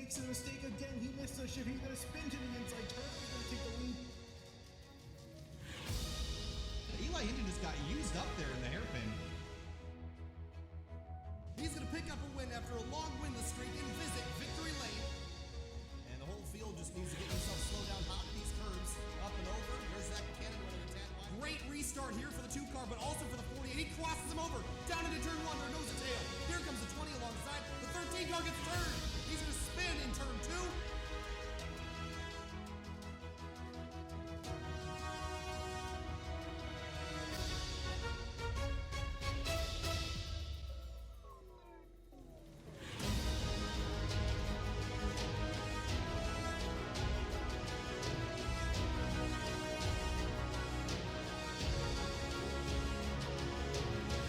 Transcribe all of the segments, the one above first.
makes a mistake again. He missed the shift. He's going to spin to the inside turn. He's going to take the lead. Eli Hinton just got used up there in the hairpin. He's going to pick up a win after a long winless streak and visit victory lane. And the whole field just needs to get himself slowed down hot in these curves. Up and over. There's that cannon running a 10 wide. Great restart here for the 2 car, but also for the 48. He crosses him over. Down into turn 1. There goes the tail. Here comes the 20 alongside. The 13 car gets turned. He's going to spin in turn 2.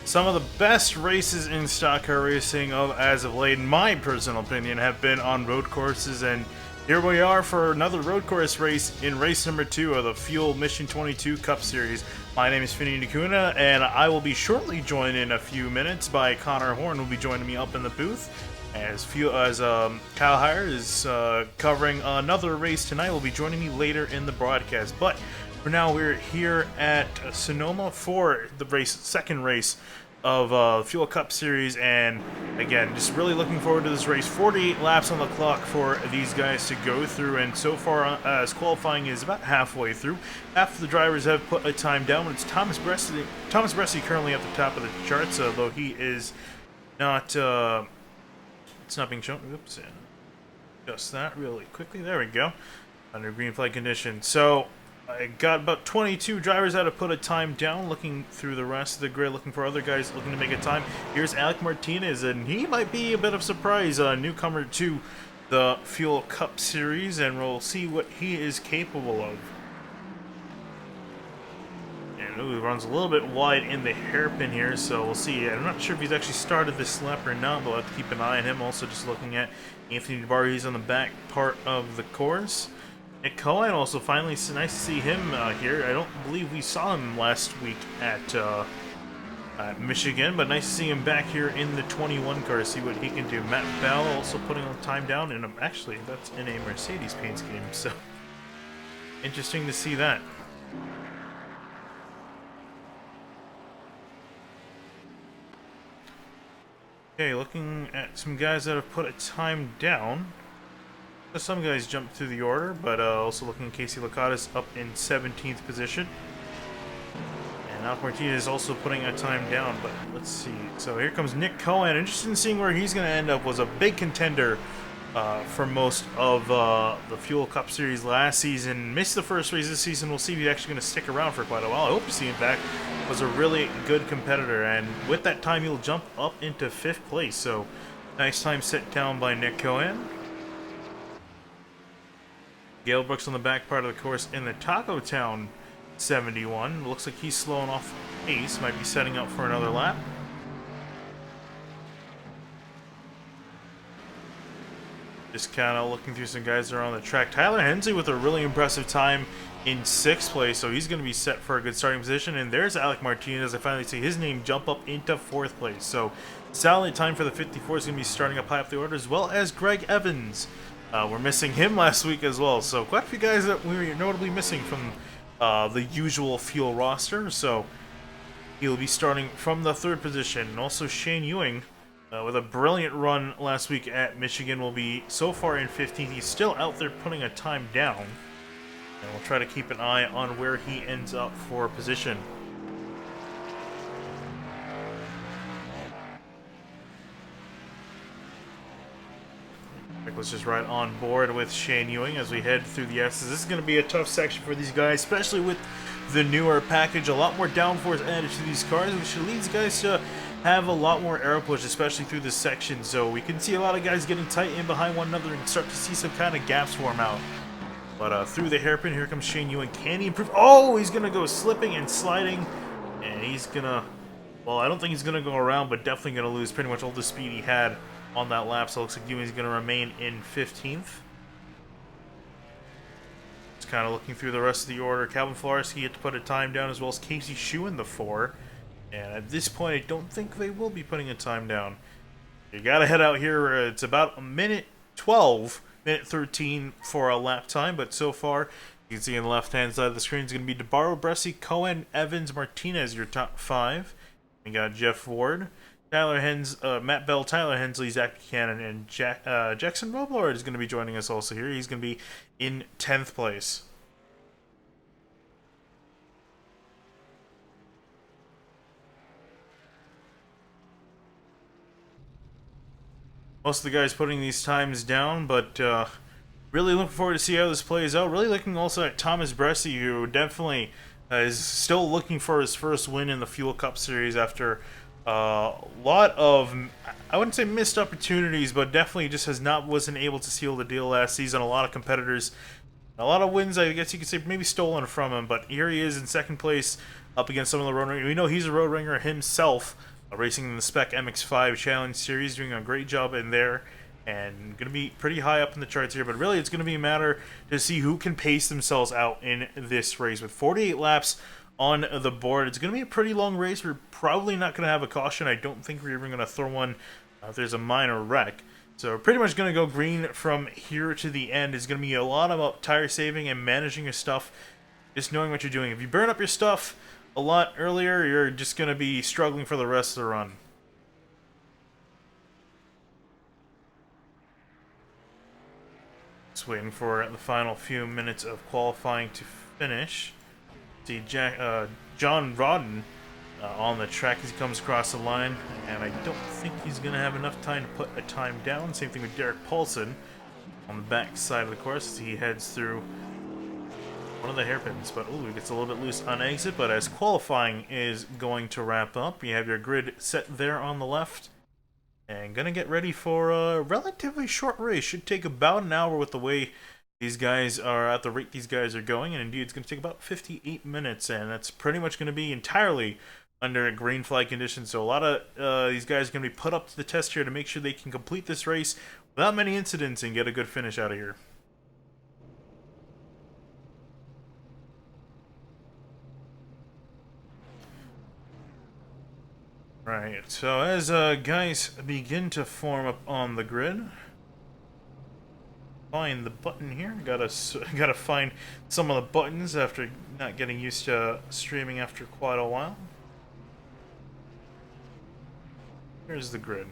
Some of the best races in stock car racing as of late, in my personal opinion, have been on road courses, and here we are for another road course race in race number 2 of the Fuel Mission 22 Cup Series. My name is Finney Nakuna, and I will be shortly joined in a few minutes by Connor Horn, who will be joining me up in the booth. As Kyle Heyer is covering another race tonight, will be joining me later in the broadcast. But for now, we're here at Sonoma for the second race of Fuel Cup Series, and again, just really looking forward to this race. 48 laps on the clock for these guys to go through, and so far as qualifying is about halfway through. Half of the drivers have put a time down, but it's Thomas Bresci currently at the top of the charts, although he is not, it's not being shown. Oops, adjust that really quickly. There we go. Under green flag condition. So I got about 22 drivers that have put a time down, looking through the rest of the grid, looking for other guys looking to make a time. Here's Alec Martinez, and he might be a bit of a surprise, newcomer to the Fuel Cup Series, and we'll see what he is capable of. And he runs a little bit wide in the hairpin here, so we'll see. I'm not sure if he's actually started this lap or not, but we'll have to keep an eye on him. Also just looking at Anthony Debaro, he's on the back part of the course. Nick Cohen, also finally, it's nice to see him here. I don't believe we saw him last week at Michigan, but nice to see him back here in the 21 car to see what he can do. Matt Bell also putting a time down, and actually that's in a Mercedes paint scheme, so interesting to see that. Okay, looking at some guys that have put a time down. Some guys jumped through the order, but also looking at Casey Licata's up in 17th position. And Alec Martinez is also putting a time down, but let's see. So here comes Nick Cohen. Interested in seeing where he's going to end up. Was a big contender for most of the Fuel Cup Series last season. Missed the first race this season. We'll see if he's actually going to stick around for quite a while. I hope to see him back. Was a really good competitor, and with that time, he'll jump up into 5th place. So nice time set down by Nick Cohen. Gale Brooks on the back part of the course in the Taco Town 71. Looks like he's slowing off pace. Might be setting up for another lap. Just kind of looking through some guys that are on the track. Tyler Hensley with a really impressive time in 6th place, so he's going to be set for a good starting position. And there's Alec Martinez. I finally see his name jump up into 4th place. So solid time for the 54 is going to be starting up high up the order, as well as Greg Evans. We're missing him last week as well, so quite a few guys that we were notably missing from the usual Fuel roster. So he'll be starting from the 3rd position. And also Shane Ewing, with a brilliant run last week at Michigan, will be so far in 15th. He's still out there putting a time down, and we'll try to keep an eye on where he ends up for a position. Let's just right on board with Shane Ewing as we head through the S's. This is going to be a tough section for these guys, especially with the newer package. A lot more downforce added to these cars, which should lead these guys to have a lot more aero push, especially through this section. So we can see a lot of guys getting tight in behind one another and start to see some kind of gaps form out. But through the hairpin, here comes Shane Ewing. Can he improve? Oh, he's going to go slipping and sliding, and he's going to, well, I don't think he's going to go around, but definitely going to lose pretty much all the speed he had on that lap. So it looks like Ewing's going to remain in 15th. Just kind of looking through the rest of the order. Calvin Flarsky had to put a time down, as well as Casey Shue in the 4. And at this point, I don't think they will be putting a time down. You got to head out here. It's about a minute 12, minute 13 for a lap time, but so far, you can see on the left-hand side of the screen is going to be Debaro, Bresci, Cohen, Evans, Martinez, your top 5. We got Jeff Ward, Matt Bell, Tyler Hensley, Zach Buchanan, and Jackson Roblard is going to be joining us also here. He's going to be in 10th place. Most of the guys putting these times down, but really looking forward to see how this plays out. Really looking also at Thomas Bresci, who definitely is still looking for his first win in the Fuel Cup Series after a lot of, I wouldn't say missed opportunities, but definitely just wasn't able to seal the deal last season. A lot of competitors, a lot of wins, I guess you could say, maybe stolen from him, but here he is in 2nd place up against some of the road ringers. We know he's a road ringer himself, racing in the Spec MX-5 Challenge Series, doing a great job in there, and going to be pretty high up in the charts here, but really it's going to be a matter to see who can pace themselves out in this race. With 48 laps on the board, it's going to be a pretty long race. We're probably not going to have a caution. I don't think we're even going to throw one if there's a minor wreck. So we're pretty much going to go green from here to the end. It's going to be a lot about tire saving and managing your stuff, just knowing what you're doing. If you burn up your stuff a lot earlier, you're just going to be struggling for the rest of the run. Just waiting for the final few minutes of qualifying to finish. See John Rodden on the track as he comes across the line, and I don't think he's going to have enough time to put a time down. Same thing with Derek Paulson on the back side of the course as he heads through one of the hairpins, but ooh, it gets a little bit loose on exit. But as qualifying is going to wrap up, you have your grid set there on the left, and gonna get ready for a relatively short race. Should take about an hour with the way these guys are at the rate these guys are going, and indeed it's gonna take about 58 minutes, and that's pretty much gonna be entirely under green flag conditions. So a lot of these guys are gonna be put up to the test here to make sure they can complete this race without many incidents and get a good finish out of here. Right, so as guys begin to form up on the grid, find the button here. Gotta find some of the buttons after not getting used to streaming after quite a while. Here's the grid.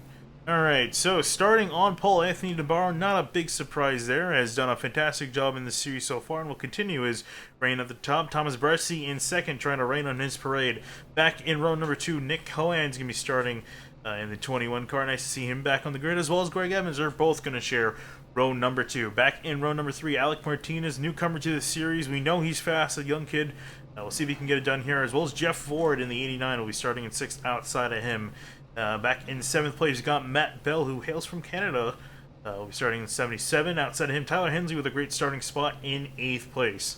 Alright, so starting on pole, Anthony Debaro, not a big surprise there, has done a fantastic job in this series so far and will continue his reign at the top. Thomas Bresci in 2nd, trying to rain on his parade. Back in row number 2, Nick Cohen's going to be starting in the 21 car. Nice to see him back on the grid, as well as Greg Evans. They're both going to share row number 2. Back in row number 3, Alec Martinez, newcomer to the series. We know he's fast, a young kid. We'll see if he can get it done here, as well as Jeff Ford in the 89 will be starting in 6th outside of him. Back in 7th place, you got Matt Bell, who hails from Canada. Will be starting in 77. Outside of him, Tyler Hensley with a great starting spot in 8th place.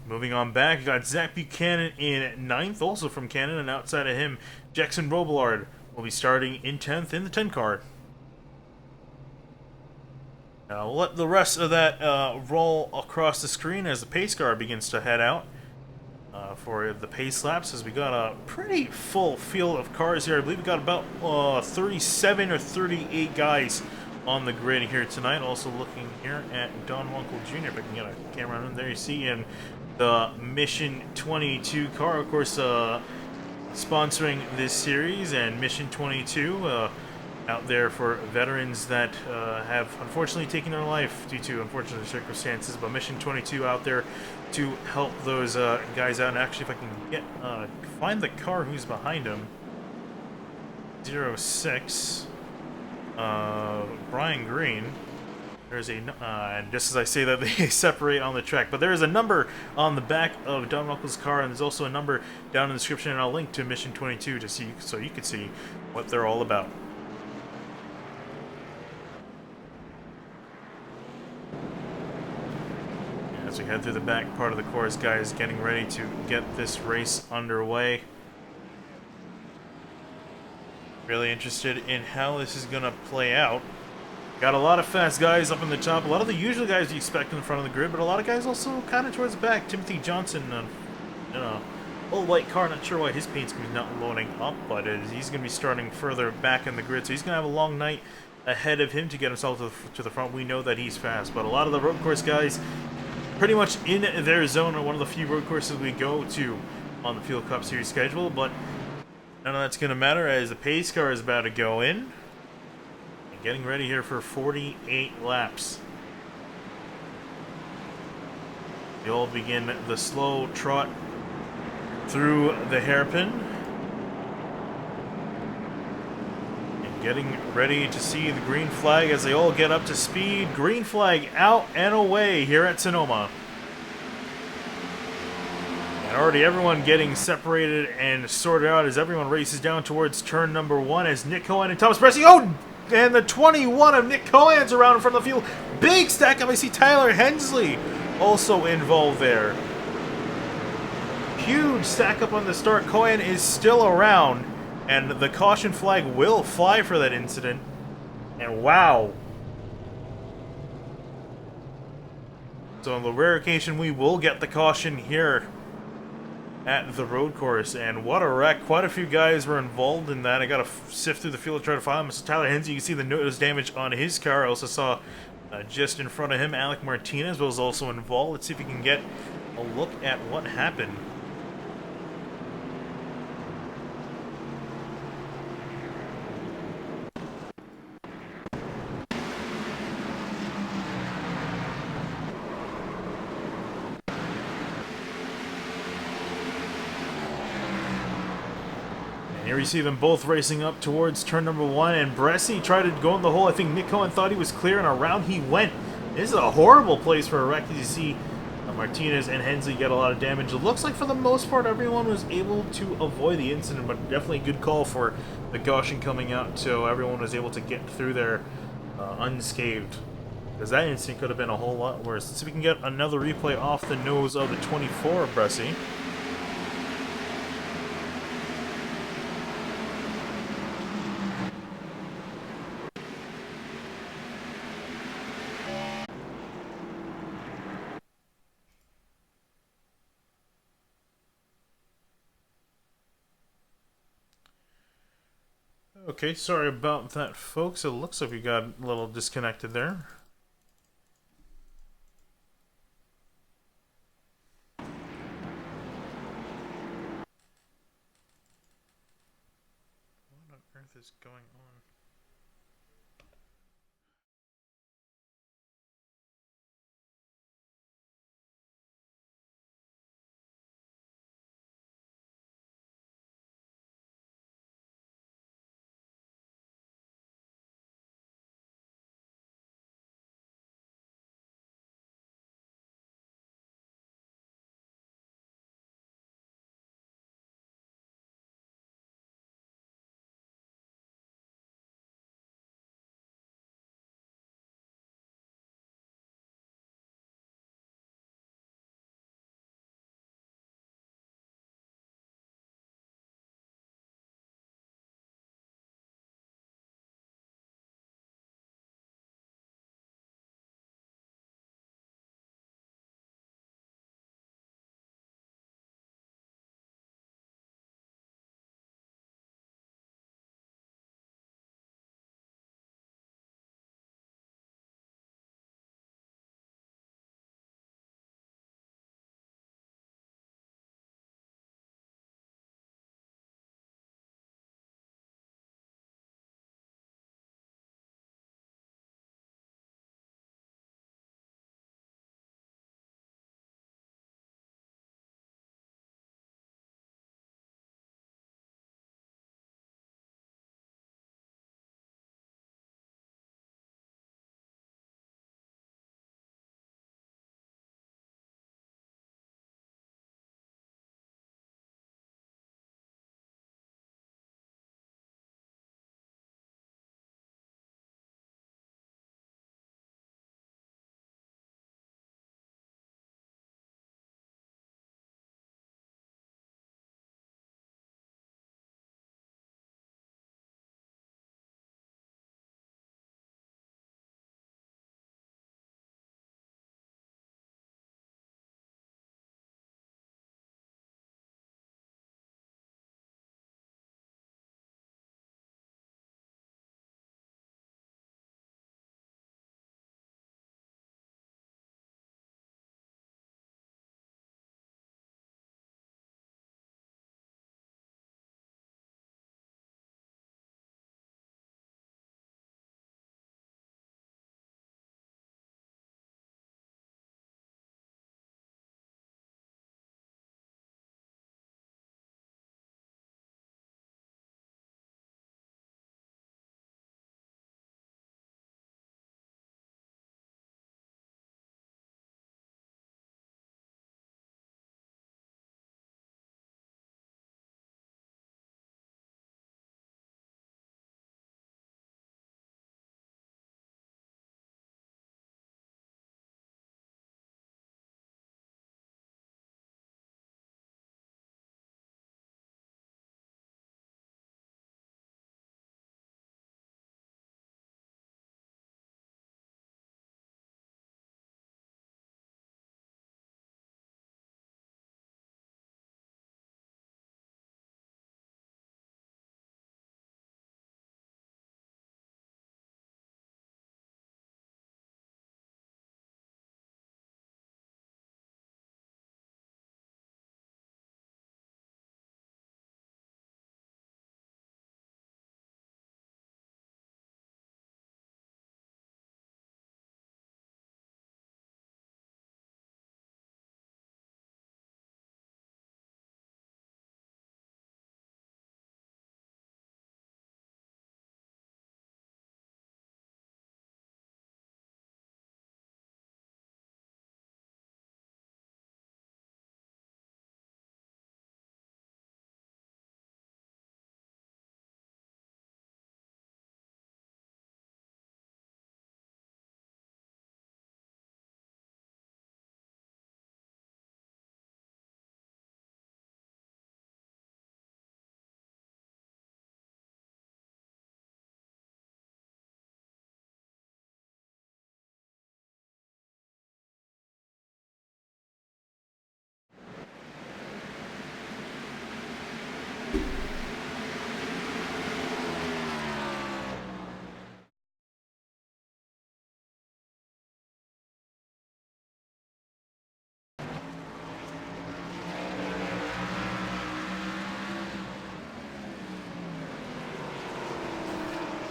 Moving on back, you got Zach Buchanan in 9th, also from Canada. And outside of him, Jackson Roblard will be starting in 10th in the 10 car. Now, we'll let the rest of that roll across the screen as the pace car begins to head out. For the pace laps, as we got a pretty full field of cars here. I believe we got about 37 or 38 guys on the grid here tonight. Also looking here at Don Wonkel Jr. If I can get a camera on him. There you see in the Mission 22 car, of course, sponsoring this series, and Mission 22 out there for veterans that have unfortunately taken their life due to unfortunate circumstances. But Mission 22 out there to help those guys out. And actually, if I can get find the car who's behind him, 06 Brian Green. There's a and just as I say that, they separate on the track, but there is a number on the back of Don Knuckles' car, and there's also a number down in the description, and I'll link to Mission 22 to see, so you can see what they're all about. As we head through the back part of the course, guys, getting ready to get this race underway. Really interested in how this is going to play out. Got a lot of fast guys up in the top. A lot of the usual guys you expect in the front of the grid, but a lot of guys also kind of towards the back. Timothy Johnson, in a old white car. Not sure why his paint's not loading up, but he's going to be starting further back in the grid, so he's going to have a long night ahead of him to get himself to the front. We know that he's fast, but a lot of the road course guys pretty much in their zone are one of the few road courses we go to on the Fuel Cup Series schedule, but none of that's going to matter as the pace car is about to go in. And getting ready here for 48 laps. You'll begin the slow trot through the hairpin. Getting ready to see the green flag as they all get up to speed. Green flag out and away here at Sonoma. And already everyone getting separated and sorted out as everyone races down towards turn number 1 as Nick Cohen and Thomas Bressy. Oh! And the 21 of Nick Cohen's around in front of the field. Big stack up. I see Tyler Hensley also involved there. Huge stack up on the start. Cohen is still around. And the caution flag will fly for that incident. And wow. So on the rare occasion we will get the caution here at the road course. And what a wreck. Quite a few guys were involved in that. I got to sift through the field to try to find him. So Tyler Hensley, you can see the nose damage on his car. I also saw just in front of him, Alec Martinez was also involved. Let's see if we can get a look at what happened. Here you see them both racing up towards turn number 1, and Bressy tried to go in the hole. I think Nick Cohen thought he was clear, and around he went. This is a horrible place for a wreck, as you see Martinez and Hensley get a lot of damage. It looks like for the most part everyone was able to avoid the incident, but definitely a good call for the caution coming out, so everyone was able to get through there unscathed. Because that incident could have been a whole lot worse. Let's see if we can get another replay off the nose of the 24 of Bressy. Okay, sorry about that, folks. It looks like we got a little disconnected there. What on earth is going on?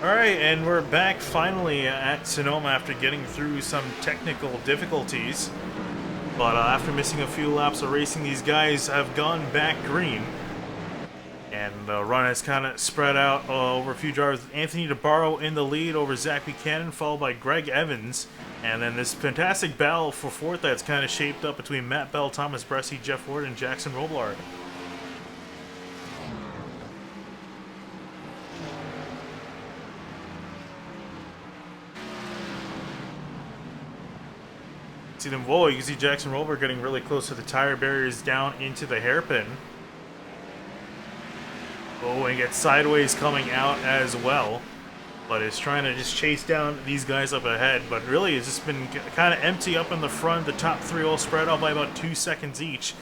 Alright, and we're back finally at Sonoma after getting through some technical difficulties. But after missing a few laps of racing, these guys have gone back green. And the run has kind of spread out over a few drivers. Anthony Debaro in the lead over Zach Buchanan, followed by Greg Evans. And then this fantastic battle for fourth that's kind of shaped up between Matt Bell, Thomas Bressie, Jeff Ward, and Jackson Robillard. See them, whoa, you can see Jackson Robillard getting really close to the tire barriers down into the hairpin. Oh, and gets sideways coming out as well. But is trying to just chase down these guys up ahead. But really, it's just been kind of empty up in the front. The top three all spread out by about 2 seconds each.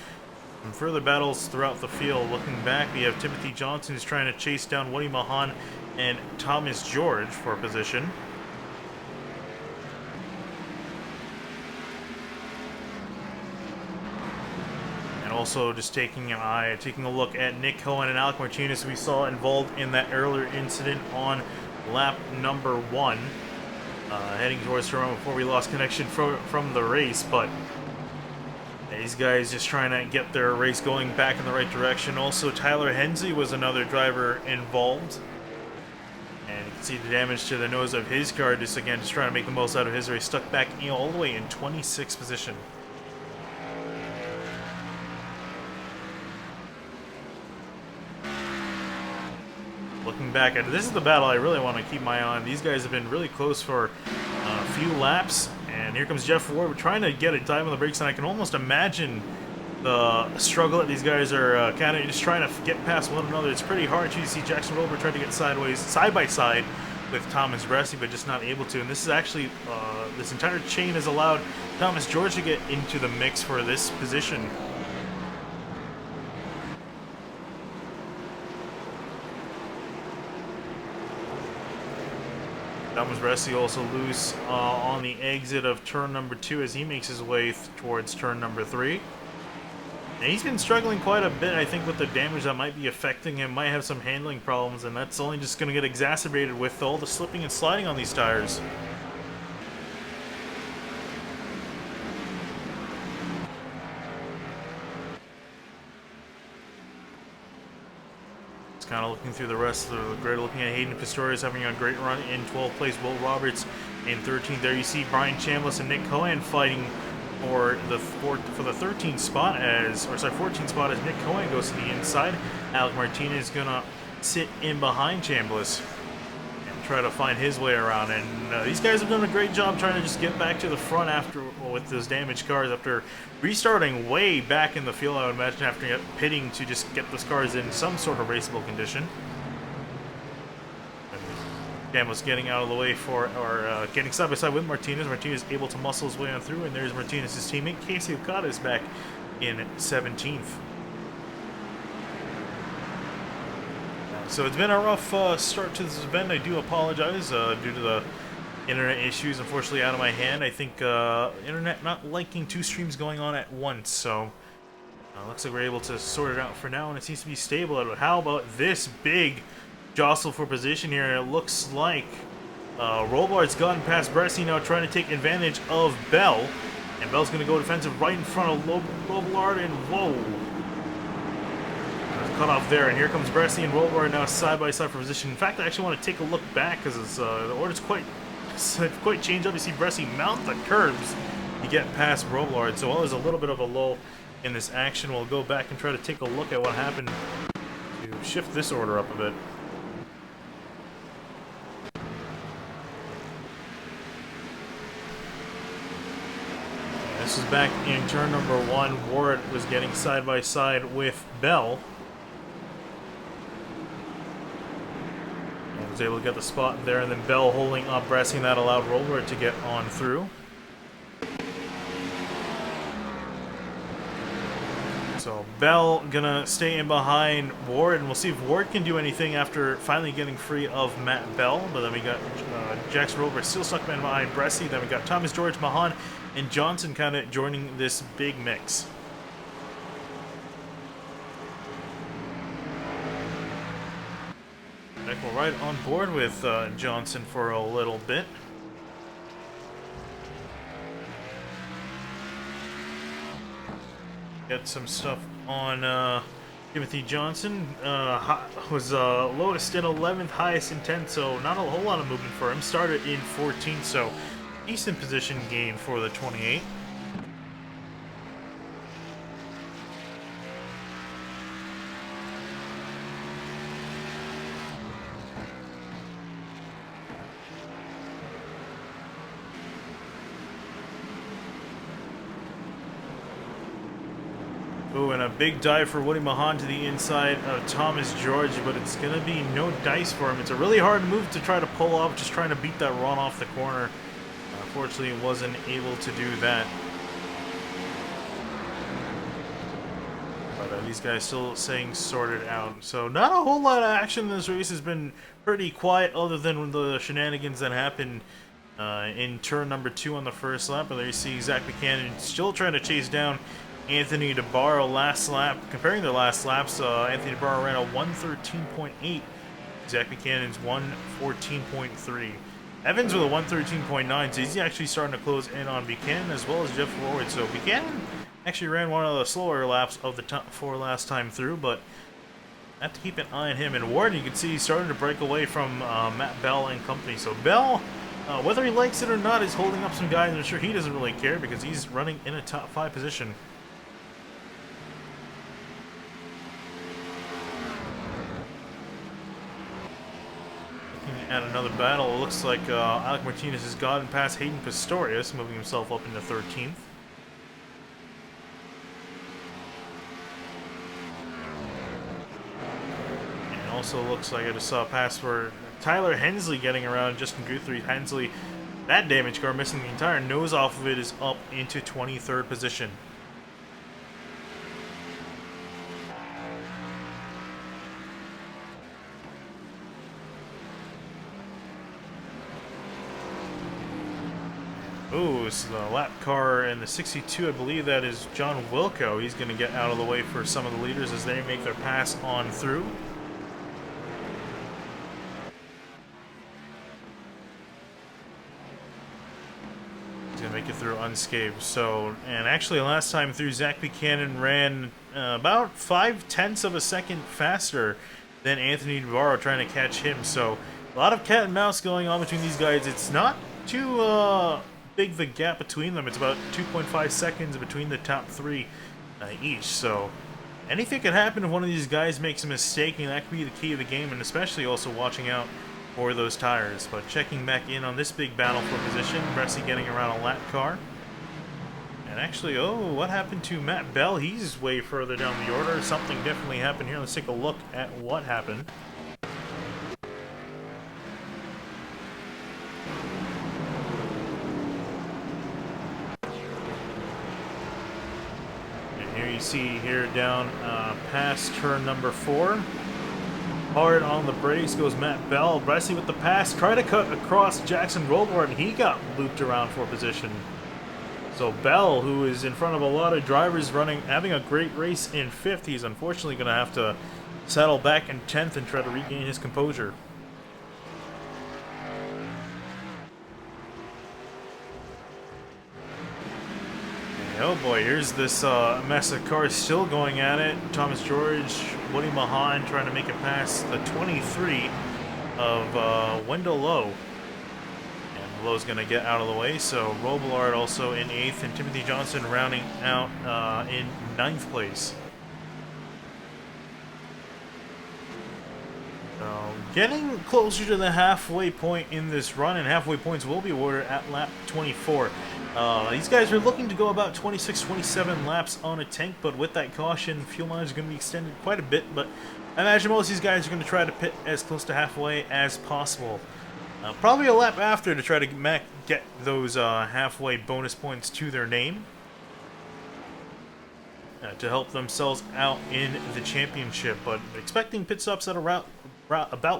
And further battles throughout the field. Looking back, we have Timothy Johnson who's trying to chase down Woody Mahan and Thomas George for position. Also just taking a look at Nick Cohen and Alec Martinez, we saw involved in that earlier incident on lap number 1, heading towards Toronto before we lost connection from the race. But these guys just trying to get their race going back in the right direction. Also, Tyler Hensley was another driver involved, and you can see the damage to the nose of his car. Just trying to make the most out of his race. Stuck back all the way in 26th position. Looking back at it, this is the battle I really want to keep my eye on. These guys have been really close for a few laps, and here comes Jeff Ward trying to get a time on the brakes, and I can almost imagine the struggle that these guys are kind of just trying to get past one another. It's pretty hard. You see Jackson Robillard trying to get sideways, side by side with Thomas Bressie, but just not able to. And this is actually, this entire chain has allowed Thomas George to get into the mix for this position. Thomas Bressie also loose on the exit of turn number 2 as he makes his way towards turn number 3. And he's been struggling quite a bit, I think, with the damage that might be affecting him. Might have some handling problems, and that's only just going to get exacerbated with all the slipping and sliding on these tires. Kind of looking through the rest of the grid, looking at Hayden Pistorius having a great run in 12th place. Will Roberts in 13th. There you see Brian Chambliss and Nick Cohen fighting for the 13th spot as 14th spot as Nick Cohen goes to the inside. Alec Martinez is gonna sit in behind Chambliss and try to find his way around. And these guys have done a great job trying to just get back to the front after with those damaged cars after restarting way back in the field, I would imagine, after pitting to just get those cars in some sort of raceable condition. Chambliss getting out of the way for, or getting side by side with Martinez. Martinez able to muscle his way on through, and there's Martinez's teammate. Casey Okada is back in 17th. So it's been a rough start to this event. I do apologize due to the internet issues, unfortunately, out of my hand. I think internet not liking 2 streams going on at once, so looks like we're able to sort it out for now, and it seems to be stable. How about this big jostle for position here? It looks like Robillard's gotten past Bressie now, trying to take advantage of Bell, and Bell's going to go defensive right in front of Robillard, and whoa! Cut off there, and here comes Bressie and Robillard now side by side for position. In fact, I actually want to take a look back because the order's quite changed up. You see Bressie mount the curbs to get past Robillard. So while there's a little bit of a lull in this action, we'll go back and try to take a look at what happened to shift this order up a bit. This is back in turn number 1. Ward was getting side by side with Bell. Was able to get the spot there, and then Bell holding up Bressie, and that allowed Robillard to get on through. So Bell gonna stay in behind Ward, and we'll see if Ward can do anything after finally getting free of Matt Bell. But then we got Jackson Robillard still stuck behind Bressie. Then we got Thomas George, Mahan, and Johnson kind of joining this big mix. Beck will ride on board with Johnson for a little bit. Get some stuff on Timothy Johnson. Was lowest in 11th, highest in 10th, so not a whole lot of movement for him. Started in 14th, so decent position gain for the 28. Ooh, and a big dive for Woody Mahan to the inside of Thomas George, but it's going to be no dice for him. It's a really hard move to try to pull off, just trying to beat that run off the corner. Unfortunately, wasn't able to do that. But these guys still saying sorted out. So not a whole lot of action in this race. Has been pretty quiet other than the shenanigans that happened in turn number 2 on the first lap. But there you see Zach Buchanan still trying to chase down Anthony Debaro last lap. Comparing their last laps, Anthony Debaro ran a 1:13.8. Zach Buchanan's 1:14.3. Evans with a 1:13.9, so he's actually starting to close in on Buchanan as well as Jeff Ward. So Buchanan actually ran one of the slower laps of the top 4 last time through, but have to keep an eye on him. And Ward, you can see he's starting to break away from Matt Bell and company. So Bell, whether he likes it or not, is holding up some guys. I'm sure he doesn't really care because he's running in a top 5 position. At another battle, it looks like Alec Martinez has gotten past Hayden Pistorius, moving himself up into 13th. And it also looks like I just saw a pass for Tyler Hensley getting around Justin Guthrie. Hensley, that damage car, missing the entire nose off of it, is up into 23rd position. Ooh, so the lap car in the 62, I believe that is John Wilco. He's going to get out of the way for some of the leaders as they make their pass on through. He's going to make it through unscathed. So, and actually last time through, Zach Buchanan ran about 0.5 of a second faster than Anthony Debaro trying to catch him. So, a lot of cat and mouse going on between these guys. It's not too big the gap between them. It's about 2.5 seconds between the top 3 each. So anything can happen if one of these guys makes a mistake, and that could be the key of the game, and especially also watching out for those tires. But checking back in on this big battle for position, Bressie getting around a lap car. And actually, oh, what happened to Matt Bell? He's way further down the order. Something definitely happened here. Let's take a look at what happened. See here down past turn number 4. Hard on the brakes goes Matt Bell. Bressie with the pass. Try to cut across Jackson Rollbar, and he got looped around for position. So Bell, who is in front of a lot of drivers having a great race in 5th, he's unfortunately going to have to settle back in 10th and try to regain his composure. Oh boy, here's this mess of cars still going at it. Thomas George, Woody Mahan trying to make it past the 23 of Wendell Lowe. And Lowe's going to get out of the way, so Robillard also in 8th, and Timothy Johnson rounding out in 9th place. Getting closer to the halfway point in this run, and halfway points will be awarded at lap 24. These guys are looking to go about 26-27 laps on a tank, but with that caution, fuel mileage is going to be extended quite a bit. But I imagine most of these guys are going to try to pit as close to halfway as possible. Probably a lap after to try to get those halfway bonus points to their name to help themselves out in the championship. But expecting pit stops at about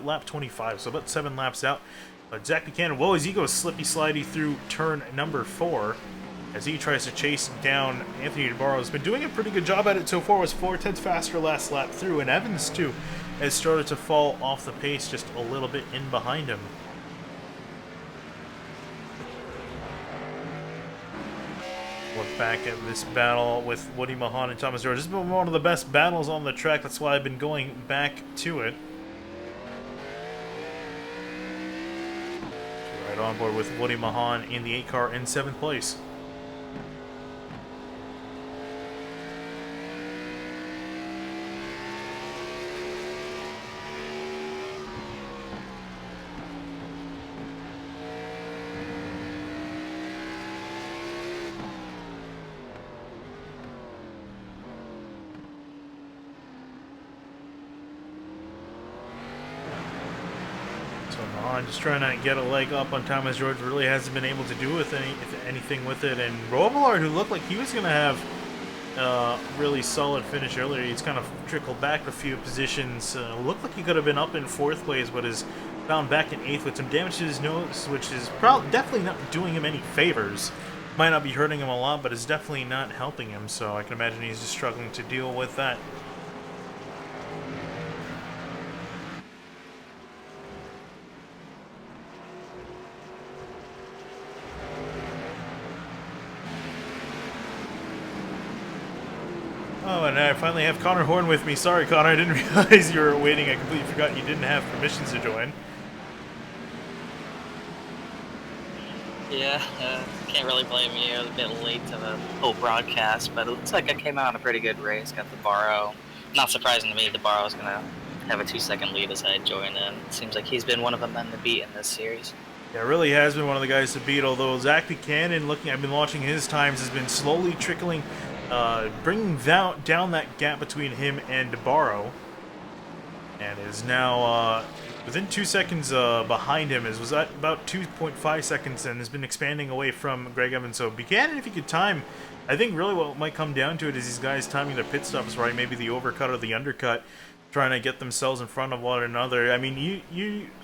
lap 25, so about 7 laps out. But Zach Buchanan, whoa, as he goes slippy-slidey through turn number 4 as he tries to chase down Anthony Debaro. Has been doing a pretty good job at it so far. Was 0.4 faster last lap through, and Evans too has started to fall off the pace just a little bit in behind him. Look back at this battle with Woody Mahan and Thomas George. This has been one of the best battles on the track. That's why I've been going back to it. Right on board with Woody Mahan in the 8 car in 7th place. Just trying to get a leg up on Thomas George. Really hasn't been able to do anything with it. And Robillard, who looked like he was going to have a really solid finish earlier, he's kind of trickled back a few positions. Looked like he could have been up in 4th place, but is found back in 8th with some damage to his nose, which is definitely not doing him any favors. Might not be hurting him a lot, but it's definitely not helping him. So I can imagine he's just struggling to deal with that. Oh, and I finally have Connor Horn with me. Sorry, Connor, I didn't realize you were waiting. I completely forgot you didn't have permissions to join. Yeah, can't really blame you. I was a bit late to the whole broadcast, but it looks like I came out on a pretty good race. Got Debaro. Not surprising to me, Debaro's going to have a 2-second lead as I join in. It seems like he's been one of the men to beat in this series. Yeah, really has been one of the guys to beat, although Zach Buchanan, I've been watching his times, has been slowly trickling, bringing down that gap between him and Debaro, and is now within 2 seconds behind him. Was at about 2.5 seconds and has been expanding away from Greg Evans. So Buchanan, if he could time, I think really what might come down to it is these guys timing their pit stops right, maybe the overcut or the undercut, trying to get themselves in front of one another. I mean,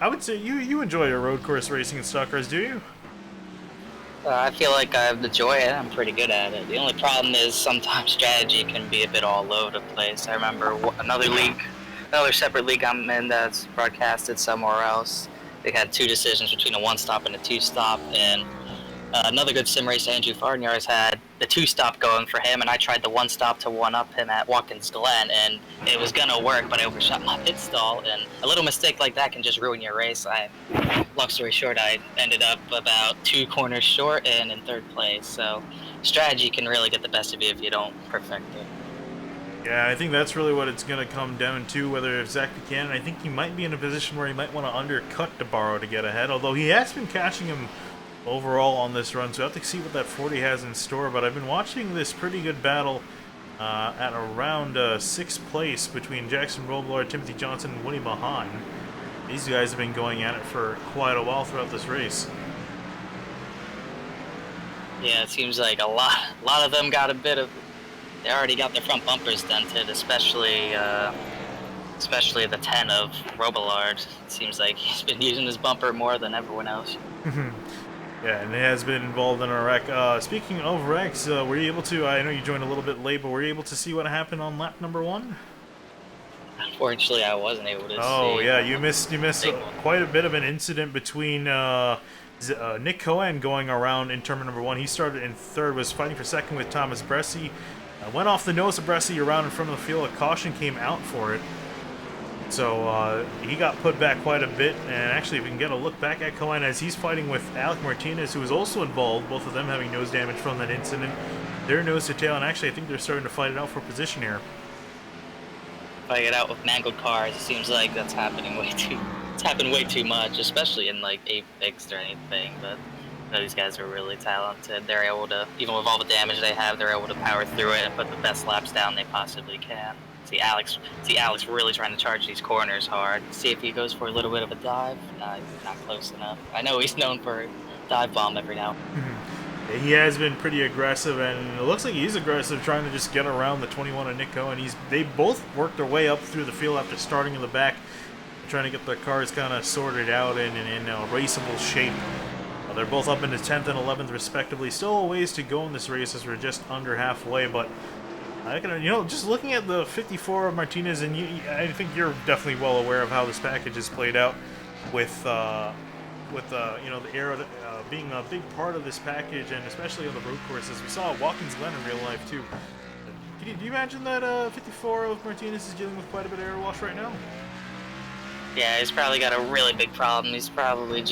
I would say you enjoy your road course racing in stock cars, do you? I feel like I enjoy it. I'm pretty good at it. The only problem is sometimes strategy can be a bit all over the place. I remember another separate league I'm in that's broadcasted somewhere else. They had 2 decisions between a 1-stop and a 2-stop, and another good sim race, Andrew Farnyar's had the 2-stop going for him, and I tried the 1-stop to 1-up him at Watkins Glen, and it was gonna work, but I overshot my pit stall, and a little mistake like that can just ruin your race. Long story short, I ended up about 2 corners short and in 3rd place, so strategy can really get the best of you if you don't perfect it. Yeah, I think that's really what it's going to come down to, whether if Zach Buchanan, I think he might be in a position where he might want to undercut Debaro to get ahead, although he has been catching him overall on this run, so I have to see what that 40 has in store. But I've been watching this pretty good battle at around 6th place between Jackson Robillard, Timothy Johnson, and Woody Mahan. These guys have been going at it for quite a while throughout this race. Yeah, it seems like a lot of them got they already got their front bumpers dented, especially the 10 of Robillard. It seems like he's been using his bumper more than everyone else. Yeah, and he has been involved in a wreck. Speaking of wrecks, were you able to, I know you joined a little bit late, but were you able to see what happened on lap number 1? Unfortunately, I wasn't able to see. Oh, yeah, you missed quite a bit of an incident between Nick Cohen going around in turn number 1. He started in 3rd, was fighting for 2nd with Thomas Bresci. Went off the nose of Bresci around in front of the field. A caution came out for it. So he got put back quite a bit. And actually, if we can get a look back at Cohen as he's fighting with Alec Martinez, who was also involved, both of them having nose damage from that incident. They're nose to tail, and actually I think they're starting to fight it out for position here. Fight it out with mangled cars. It seems like that's happening it's happened way too much, especially in like Apex or anything, but these guys are really talented. They're able to, even with all the damage they have, they're able to power through it and put the best laps down they possibly can. See Alex really trying to charge these corners hard. See if he goes for a little bit of a dive. Nah, he's not close enough. I know he's known for a dive bomb every now. He has been pretty aggressive, and it looks like he's aggressive trying to just get around the 21 of Nick Cohen. They both worked their way up through the field after starting in the back, trying to get their cars kind of sorted out in a raceable shape. They're both up into 10th and 11th respectively. Still a ways to go in this race as we're just under halfway, but I can, you know, just looking at the 54 of Martinez, and I think you're definitely well aware of how this package is played out, with you know, the aero being a big part of this package, and especially on the road courses. We saw Watkins Glen in real life too. Do you imagine that 54 of Martinez is dealing with quite a bit of air wash right now? Yeah, he's probably got a really big problem. He's probably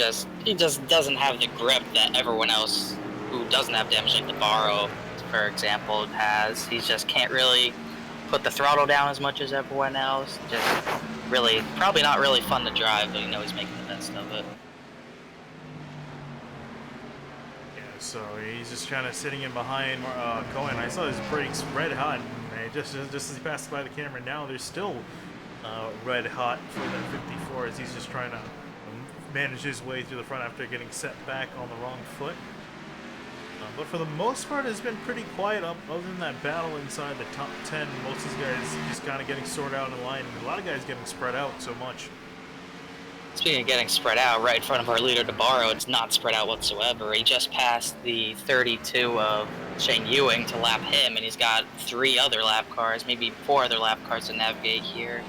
he just doesn't have the grip that everyone else who doesn't have damage, like Debaro, for example, has. He just can't really put the throttle down as much as everyone else. Just really, probably not really fun to drive, but you know he's making the best of it. Yeah, so he's just kind of sitting in behind Cohen. I saw his brakes red hot, and just as he passed by the camera now, they're still red hot for that 54 as he's just trying to manage his way through the front after getting set back on the wrong foot. But for the most part, it's been pretty quiet other than that battle inside the top 10. Most of these guys just kind of getting sorted out in line. A lot of guys getting spread out so much. Speaking of getting spread out, right in front of our leader Debaro, it's not spread out whatsoever. He just passed the 32 of Shane Ewing to lap him, and he's got 3 other lap cars, maybe 4 other lap cars to navigate here.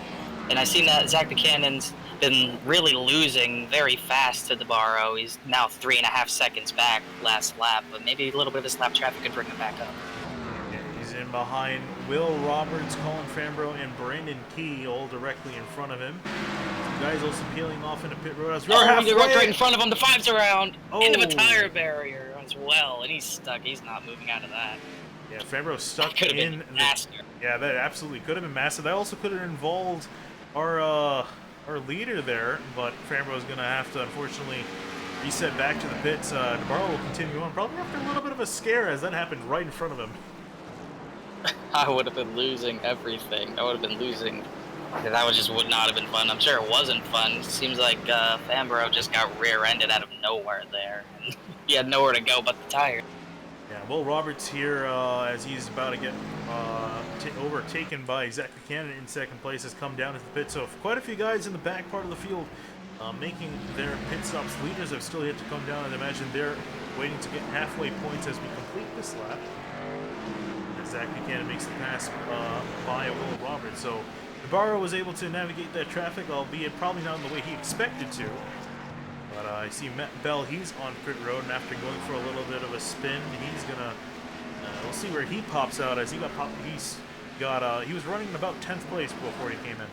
And I've seen that Zach Buchanan's been really losing very fast to Debaro. He's now 3.5 seconds back last lap, but maybe a little bit of this lap traffic could bring him back up. Yeah, he's in behind Will Roberts, Colin Fambro, and Brandon Key, all directly in front of him. Some guys also peeling off into pit road. You're right in front of him. The 5's around into the tire barrier as well, and he's stuck. He's not moving out of that. Yeah, Fambro's stuck could have in. been master. Yeah, that absolutely could have been massive. That also could have involved our leader there, but Fambro's going to have to, unfortunately, reset back to the pits. Debaro will continue on, probably after a little bit of a scare, as that happened right in front of him. I would have been losing everything. I would have been losing. That would not have been fun. I'm sure it wasn't fun. It seems like Fambro just got rear-ended out of nowhere there. He had nowhere to go but the tire. Yeah, Will Roberts here, as he's about to get overtaken by Zach Buchanan in second place, has come down into the pit. So quite a few guys in the back part of the field making their pit stops. Leaders have still yet to come down, and I imagine they're waiting to get halfway points as we complete this lap. As Zach Buchanan makes the pass by Will Roberts. So Debaro was able to navigate that traffic, albeit probably not in the way he expected to. But I see Matt Bell, he's on pit road, and after going for a little bit of a spin, he's gonna, we'll see where he pops out, as he got he was running in about 10th place before he came in.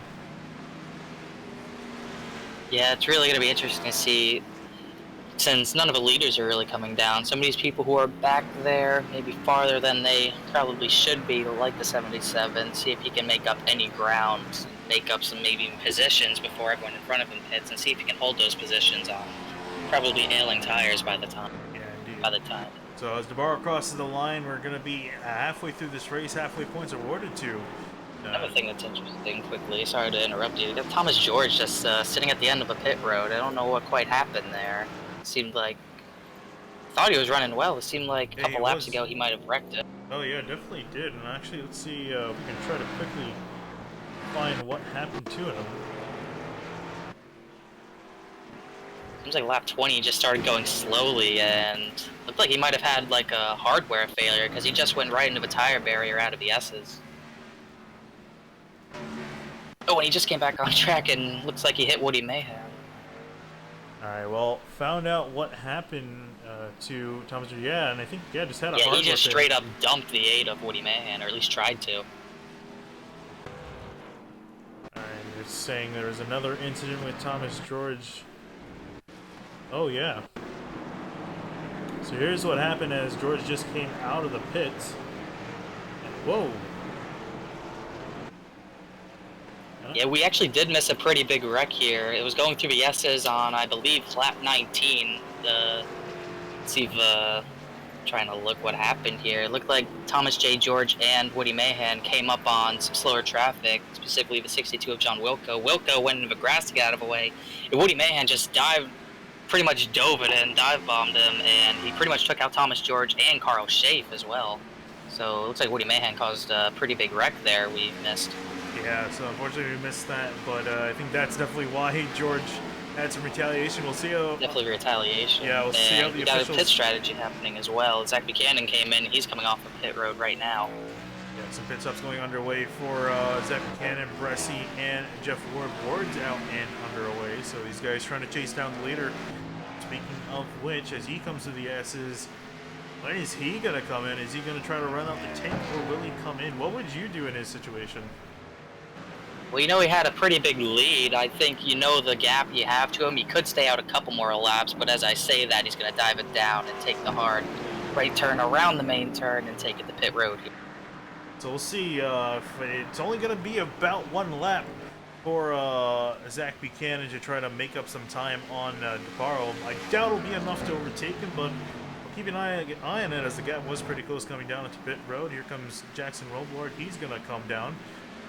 Yeah, it's really gonna be interesting to see, since none of the leaders are really coming down. Some of these people who are back there, maybe farther than they probably should be, like the 77, see if he can make up any ground, make up some maybe positions before everyone in front of him pits, and see if he can hold those positions on probably ailing tires by the time. Yeah, indeed. By the time. So as Debaro crosses the line, we're going to be halfway through this race, halfway points awarded to. Another thing that's interesting, quickly, sorry to interrupt you, Thomas George just sitting at the end of a pit road. I don't know what quite happened there. It seemed like, thought he was running well. It seemed like a couple laps ago he might have wrecked it. Oh yeah, definitely did. And actually, let's see if we can try to quickly find what happened to him. Seems like lap 20 just started going slowly, and looked like he might have had like a hardware failure, because he just went right into the tire barrier out of the S's. Oh, and he just came back on track, and looks like he hit Woody Mayhem. Alright, well, found out what happened to Thomas. Yeah, and I think, just had a hardware he just failure. straight up dumped the 8 of Woody Mayhem, or at least tried to. Alright, you're saying there was another incident with Thomas George. Oh, yeah. So here's what happened as George just came out of the pits. And whoa. Yeah, we actually did miss a pretty big wreck here. It was going through the S's on, I believe, lap 19. Let's see if, trying to look what happened here. It looked like Thomas J. George and Woody Mahan came up on some slower traffic, specifically the 62 of John Wilco. Wilco went into the grass to get out of the way, and Woody Mahan just pretty much dove it and dive-bombed him, and he pretty much took out Thomas George and Carl Schaaf as well. So it looks like Woody Mahan caused a pretty big wreck there we missed. Yeah, so unfortunately we missed that, but I think that's definitely why George had some retaliation. We'll see how... Definitely retaliation. Yeah, we'll see how the we got officials... a pit strategy happening as well. Zach Buchanan came in. He's coming off of pit road right now. Yeah, some pit stops going underway for Zach Buchanan, Bressie, and Jeff Ward. Ward's out and underway, so these guys trying to chase down the leader. Speaking of which, as he comes to the S's, when is he going to come in? Is he going to try to run out the tank, or will he come in? What would you do in his situation? Well, you know, he had a pretty big lead. I think you know the gap you have to him. He could stay out a couple more laps, but as I say that, he's going to dive it down and take the hard right turn around the main turn and take it to pit road here. So we'll see. It's only going to be about one lap for Zach Buchanan to try to make up some time on Debaro. I doubt it'll be enough to overtake him, but we'll keep an eye on it as the gap was pretty close coming down into pit road. Here comes Jackson Roblord. He's going to come down.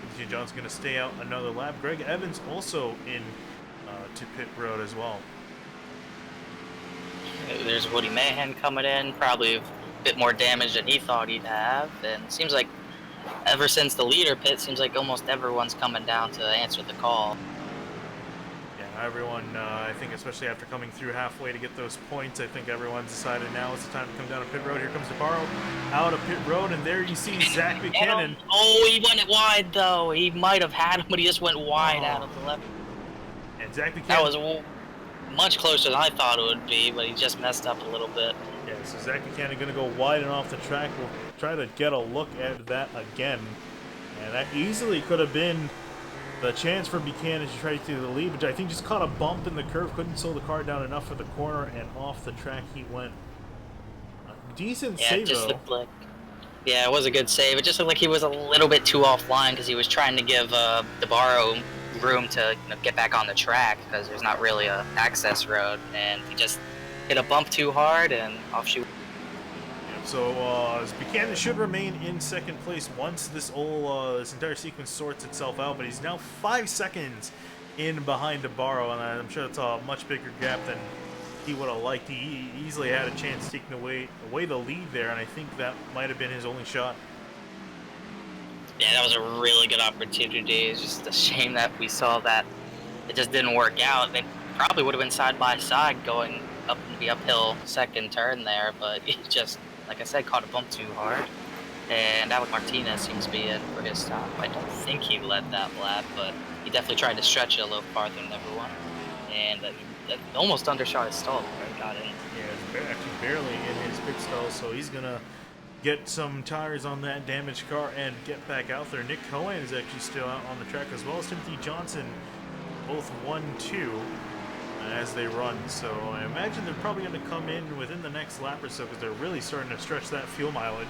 Timothy John's going to stay out another lap. Greg Evans also in to pit road as well. There's Woody Mahan coming in, probably a bit more damage than he thought he'd have. And it seems like ever since the leader pit, seems like almost everyone's coming down to answer the call. Yeah, everyone, I think especially after coming through halfway to get those points, I think everyone's decided now is the time to come down to pit road. Here comes Debaro out of pit road, and there you see Zach Buchanan. Oh, he went wide though. He might have had him, but he just went wide out of the left. And Zach Buchanan. That was much closer than I thought it would be, but he just messed up a little bit. Yeah, so Zach Buchanan going to go wide and off the track. We'll try to get a look at that again. And that easily could have been the chance for Buchanan to try to the lead, which I think just caught a bump in the curve, couldn't slow the car down enough for the corner, and off the track he went. Decent save, it just though. looked like, yeah, it was a good save. It just looked like he was a little bit too offline because he was trying to give Debaro room to get back on the track because there's not really a access road, and he just hit a bump too hard and off she. So Buchanan should remain in second place once this entire sequence sorts itself out, but he's now 5 seconds in behind Debaro, and I'm sure it's a much bigger gap than he would have liked. He easily had a chance taking away the lead there, and I think that might have been his only shot. Yeah, that was a really good opportunity. It's just a shame that we saw that it just didn't work out. They probably would have been side by side going up the uphill second turn there, but he just, like I said, caught a bump too hard. And Alec Martinez seems to be in for his stop. I don't think he led that lap, but he definitely tried to stretch it a little farther than everyone. And he almost undershot his stall before he got in. Yeah, he's actually barely in his pit stall, so he's going to get some tires on that damaged car and get back out there. Nick Cohen is actually still out on the track, as well as Timothy Johnson, both 1-2 as they run. So I imagine they're probably going to come in within the next lap or so because they're really starting to stretch that fuel mileage.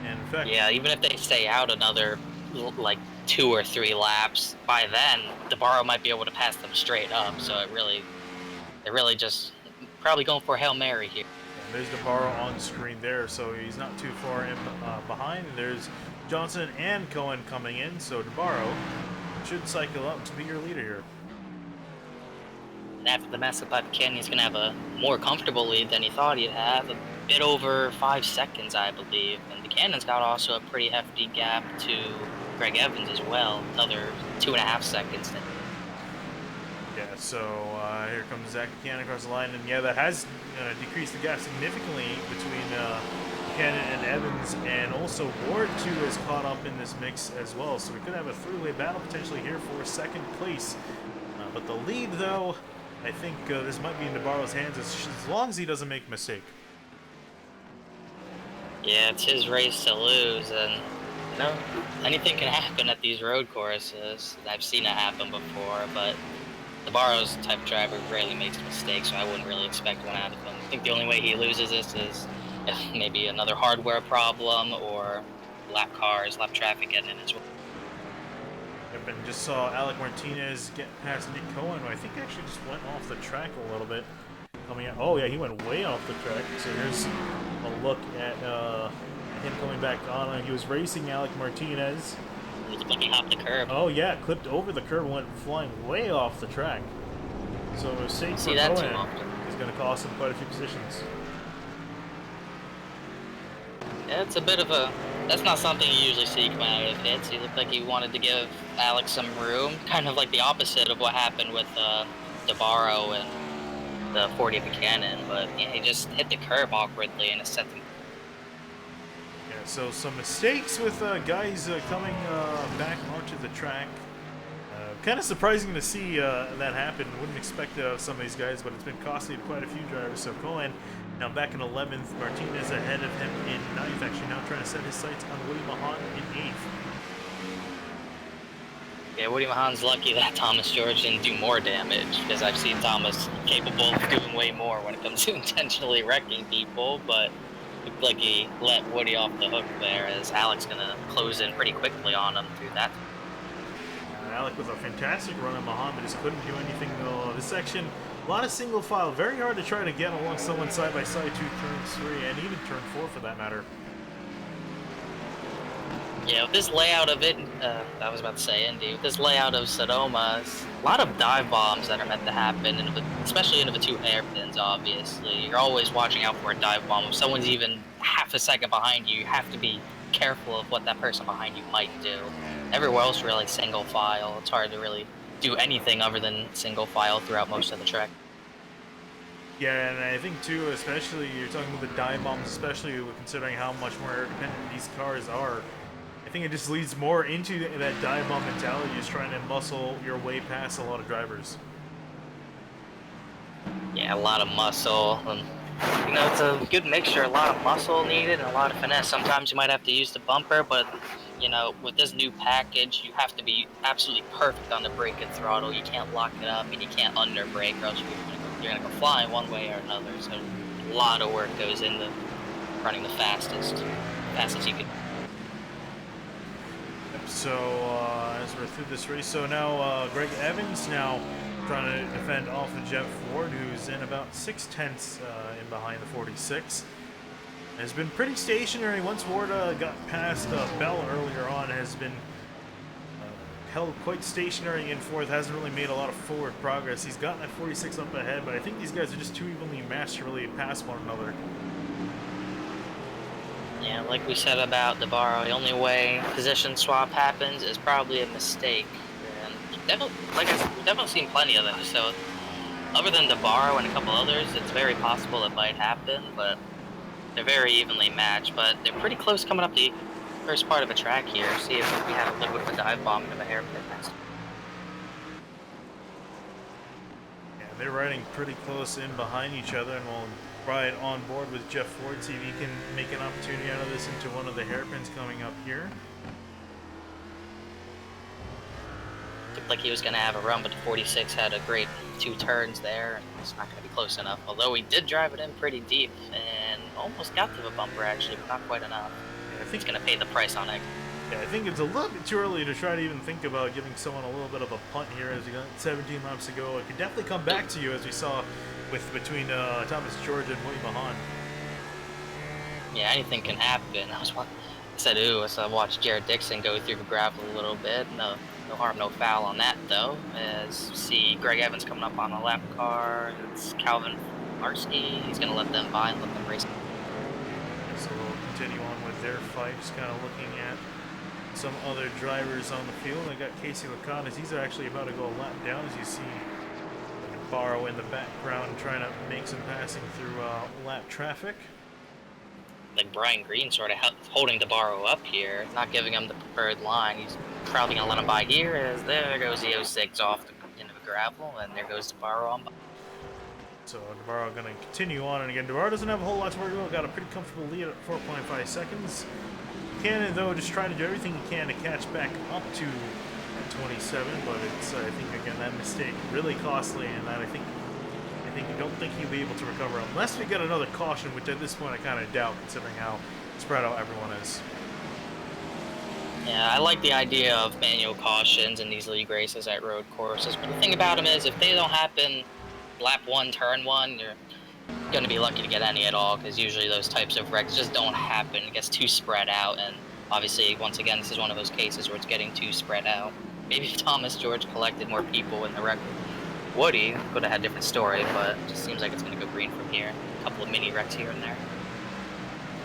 And in fact, yeah, even if they stay out another like 2 or 3 laps, by then Debaro might be able to pass them straight up. So they're really just probably going for a Hail Mary here. And there's Debaro on screen there, so he's not too far in behind. There's Johnson and Cohen coming in, so Debaro should cycle up to be your leader here. And after the mess up by Buchanan, he's going to have a more comfortable lead than he thought he'd have. A bit over 5 seconds, I believe. And Buchanan's got also a pretty hefty gap to Greg Evans as well, another 2.5 seconds. Yeah, so here comes Zach Buchanan across the line, and yeah, that has decreased the gap significantly between Buchanan and Evans, and also Ward too is caught up in this mix as well, so we could have a three-way battle potentially here for second place. But the lead, though, I think this might be in Debaro's hands as long as he doesn't make a mistake. Yeah, it's his race to lose, and anything can happen at these road courses. I've seen it happen before, but Debaro's the type of driver who rarely makes mistakes, so I wouldn't really expect one out of him. I think the only way he loses this is if maybe another hardware problem or lap traffic getting in as well. Yep, and just saw Alec Martinez get past Nick Cohen, who I think actually just went off the track a little bit. Coming out. Oh yeah, he went way off the track. So here's a look at him coming back on. He was racing Alec Martinez. It looked like he hopped the curb. Oh yeah, clipped over the curb and went flying way off the track. So a mistake for that Cohen too often. is going to cost him quite a few positions. Yeah, it's a bit of a... That's not something you usually see coming out of hits. He looked like he wanted to give Alex some room, kind of like the opposite of what happened with Debaro and the 40 Buchanan. But yeah, he just hit the curb awkwardly and it set them. Yeah, so some mistakes with guys coming back onto the track. Kind of surprising to see that happen. Wouldn't expect it out of some of these guys, but it's been costly to quite a few drivers. So Cohen now back in 11th, Martinez ahead of him in 9th, actually now trying to set his sights on Woody Mahan in 8th. Yeah, Woody Mahan's lucky that Thomas George didn't do more damage, because I've seen Thomas capable of doing way more when it comes to intentionally wrecking people, but it looked like he let Woody off the hook there, as Alex gonna close in pretty quickly on him through that. Alec with a fantastic run on Mahan, but just couldn't do anything though. This section, a lot of single file, very hard to try to get along someone side by side to turns 3 and even turn 4 for that matter. Yeah, with this layout of it, I was about to say Indy, with this layout of Sonoma, a lot of dive bombs that are meant to happen, and especially into the 2 hairpins, obviously. You're always watching out for a dive bomb. If someone's even half a second behind you, you have to be careful of what that person behind you might do. Everywhere else, really single file. It's hard to really do anything other than single file throughout most of the track. Yeah, and I think too, especially you're talking about the dive bombs, especially considering how much more air dependent these cars are. I think it just leads more into that dive bomb mentality, just trying to muscle your way past a lot of drivers. Yeah, a lot of muscle. And, you know, it's a good mixture. A lot of muscle needed and a lot of finesse. Sometimes you might have to use the bumper, but you know, with this new package, you have to be absolutely perfect on the brake and throttle. You can't lock it up and you can't under brake, or else you're gonna go flying one way or another. So a lot of work goes into running the fastest you can. So as we're through this race, so now Greg Evans now trying to defend off of Jeff Ford, who's in about 6/10 in behind the 46. Has been pretty stationary. Once Ward got past Bell earlier on, has been held quite stationary in 4th, hasn't really made a lot of forward progress. He's gotten that 46 up ahead, but I think these guys are just too evenly matched to really pass one another. Yeah, like we said about Debaro, the only way position swap happens is probably a mistake. And like I said, we've definitely seen plenty of them, so other than Debaro and a couple others, it's very possible it might happen, but they're very evenly matched, but they're pretty close coming up the first part of a track here. See if we have a little bit of a dive bomb into the hairpin next. Yeah, they're riding pretty close in behind each other, and we'll ride on board with Jeff Ford, see if he can make an opportunity out of this into one of the hairpins coming up here. Looked like he was going to have a run, but the 46 had a great 2 turns there, and it's not going to be close enough. Although he did drive it in pretty deep and almost got to the bumper, actually, but not quite enough. Yeah, I think he's going to pay the price on it. Yeah, I think it's a little bit too early to try to even think about giving someone a little bit of a punt here, as we got 17 laps to go. It could definitely come back to you, as we saw between Thomas George and Woody Mahan. Yeah, anything can happen. I said, ooh, so I watched Jared Dixon go through the gravel a little bit. No harm, no foul on that, though. As you see Greg Evans coming up on a lap car. It's Calvin Marsky. He's going to let them by and let them race. So we'll continue on with their fight, just kind of looking at some other drivers on the field. I got Casey Lacan, as he's actually about to go a lap down, as you see Debaro in the background trying to make some passing through lap traffic. Like Brian Green sort of holding Debaro up here, not giving him the preferred line. He's probably going to let him by here, as there goes the 06 off into the gravel, and there goes Debaro on by. So Debaro going to continue on, and again, Debaro doesn't have a whole lot to worry about. Got a pretty comfortable lead at 4.5 seconds. Cannon, though, just trying to do everything he can to catch back up to 27, but it's, I think, again, that mistake really costly, and that I don't think he'll be able to recover unless we get another caution, which at this point I kind of doubt, considering how spread out everyone is. Yeah, I like the idea of manual cautions in these league races at road courses, but the thing about them is if they don't happen lap 1, turn 1, you're going to be lucky to get any at all, because usually those types of wrecks just don't happen. It gets too spread out, and obviously, once again, this is one of those cases where it's getting too spread out. Maybe if Thomas George collected more people in the wreck, Woody could have had a different story, but it just seems like it's going to go green from here. A couple of mini wrecks here and there.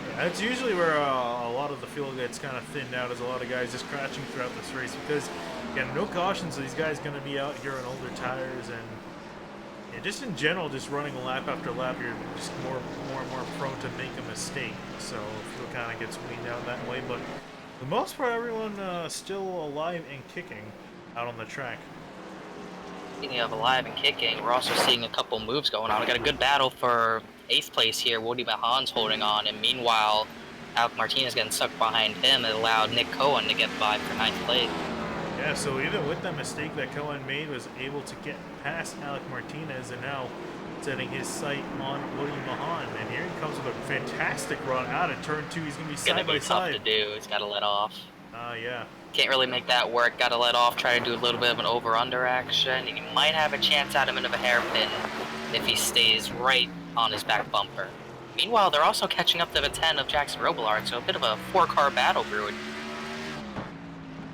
Yeah, that's usually where a lot of the field gets kind of thinned out, as a lot of guys just crashing throughout this race, because, again, no cautions, so these guys going to be out here on older tires, and Yeah, just in general, just running lap after lap, you're just more and more prone to make a mistake. So fuel kind of gets weaned out that way. But for the most part, everyone still alive and kicking out on the track. Speaking of alive and kicking, we're also seeing a couple moves going on. We got a good battle for 8th place here. Woody Mahan's holding on, and meanwhile, Alec Martinez getting stuck behind him. It allowed Nick Cohen to get by for 9th place. Yeah, so even with that mistake that Cohen made, was able to get past Alec Martinez, and now setting his sight on Woody Mahan. And here he comes with a fantastic run out of turn 2. He's going to be side by side. Tough to do. He's got to let off. Yeah. Can't really make that work. Got to let off. Try to do a little bit of an over-under action. And he might have a chance at him of a hairpin if he stays right on his back bumper. Meanwhile, they're also catching up to the 10 of Jackson Robillard, so a bit of a 4-car battle brewing.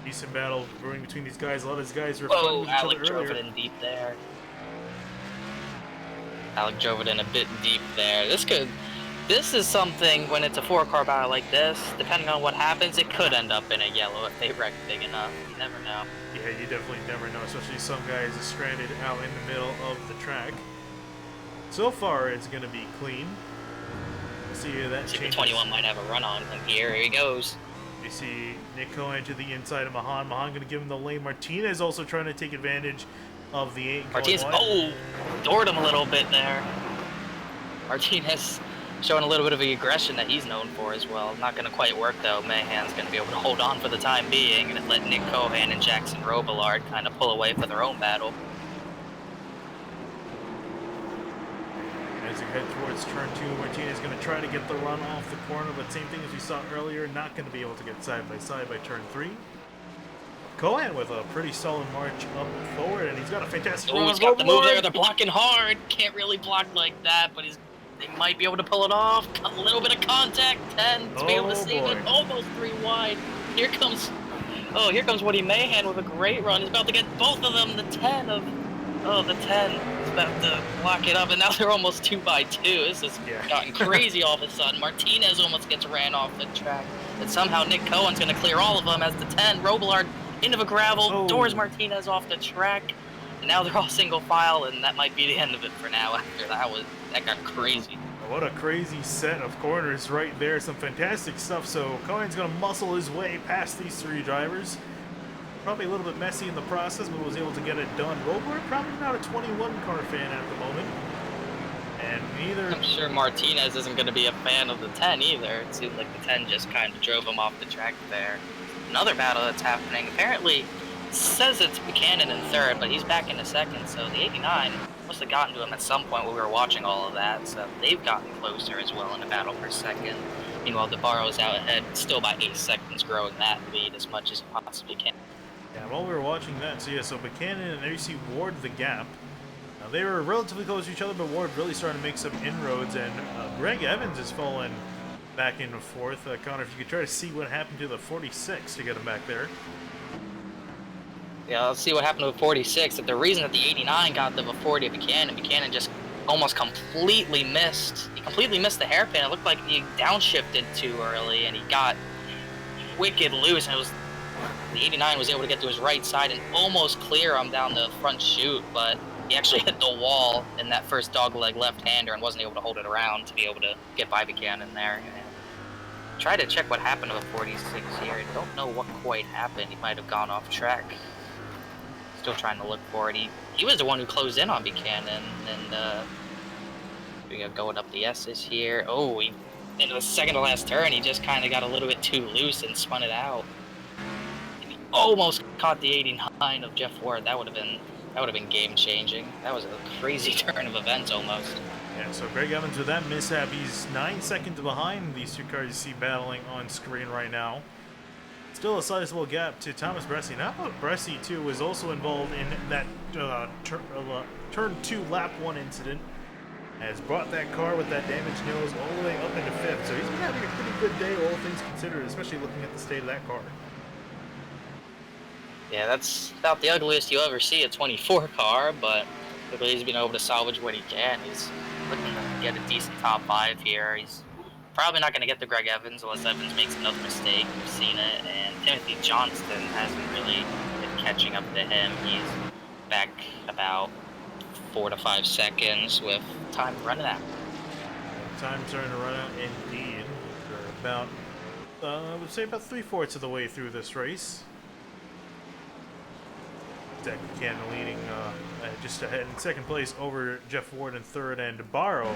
Decent battle brewing between these guys. A lot of these guys were Whoa, with each other Alec drove earlier. it in deep there. Alec drove it in a bit deep there. This is something, when it's a 4-car battle like this, depending on what happens, it could end up in a yellow if they wreck big enough. You never know. Yeah, you definitely never know, especially some guys are stranded out in the middle of the track. So far, it's going to be clean. We'll see if that changes. 21 might have a run on him here. Here he goes. You see Nick Cohen to the inside of Mahan. Mahan going to give him the lane. Martinez also trying to take advantage of the 8. Martinez, doored him a little bit there. Martinez showing a little bit of the aggression that he's known for as well. Not going to quite work though. Mahan's going to be able to hold on for the time being and let Nick Cohen and Jackson Robillard kind of pull away for their own battle. As we head towards turn 2, Martinez is going to try to get the run off the corner, but same thing as we saw earlier, not going to be able to get side by side by turn 3. Cohen with a pretty solid march up forward, and he's got a fantastic run. He's got the move there. They're blocking hard. Can't really block like that, but they might be able to pull it off. A little bit of contact, 10 to be able to save it. Almost 3 wide. Here comes Woody Mahan with a great run. He's about to get both of them. The 10 is about to block it up, and now they're almost 2 by 2. This has gotten crazy all of a sudden. Martinez almost gets ran off the track, and somehow Nick Cohen's going to clear all of them as the 10. Robillard into the gravel, doors Martinez off the track, and now they're all single file, and that might be the end of it for now. After that got crazy. What a crazy set of corners right there. Some fantastic stuff. So Cohen's going to muscle his way past these 3 drivers. Probably a little bit messy in the process, but was able to get it done. Robillard probably not a 21-car fan at the moment. And neither... I'm sure Martinez isn't going to be a fan of the 10 either. It seems like the 10 just kind of drove him off the track there. Another battle that's happening. Apparently, says it's Buchanan in 3rd, but he's back in the 2nd, so the 89 must have gotten to him at some point when we were watching all of that, so they've gotten closer as well in the battle for 2nd. Meanwhile, Debaro's out ahead, still by 8 seconds, growing that lead as much as he possibly can. Yeah, while we were watching that, so Buchanan and there you see Ward the gap. Now, they were relatively close to each other, but Ward really starting to make some inroads, and Greg Evans has fallen back into 4th. Connor, if you could try to see what happened to the 46 to get him back there. Yeah, let's see what happened to the 46. The reason that the 89 got to the 40 of Buchanan just almost completely missed. He completely missed the hairpin. It looked like he downshifted too early, and he got wicked loose, and the 89 was able to get to his right side and almost clear him down the front chute, but he actually hit the wall in that first dogleg left-hander and wasn't able to hold it around to be able to get by Buchanan there. And try to check what happened to the 46 here. I don't know what quite happened. He might have gone off track. Still trying to look for it. He was the one who closed in on Buchanan, and we got going up the S's here. Oh, into the second to last turn, he just kind of got a little bit too loose and spun it out. He almost caught the 89 of Jeff Ward. That would have been game changing. That was a crazy turn of events almost. Yeah, so Greg Evans with that mishap, he's 9 seconds behind these 2 cars you see battling on screen right now. Still a sizable gap to Thomas Bresci. Now Bresci too was also involved in that turn 2 lap 1 incident. Has brought that car with that damaged nose all the way up into 5th. So he's been having a pretty good day, all things considered, especially looking at the state of that car. Yeah, that's about the ugliest you ever see a 24 car, but luckily he's been able to salvage what he can. He's looking to get a decent top 5 here. He's probably not going to get the Greg Evans unless Evans makes another mistake. We've seen it, and Timothy Johnston hasn't really been catching up to him. He's back about 4 to 5 seconds with time running out. Time starting to run out indeed. We're about, I would say about 3/4 of the way through this race. Zach Buchanan leading just ahead in second place over Jeff Ward in third, and Debaro,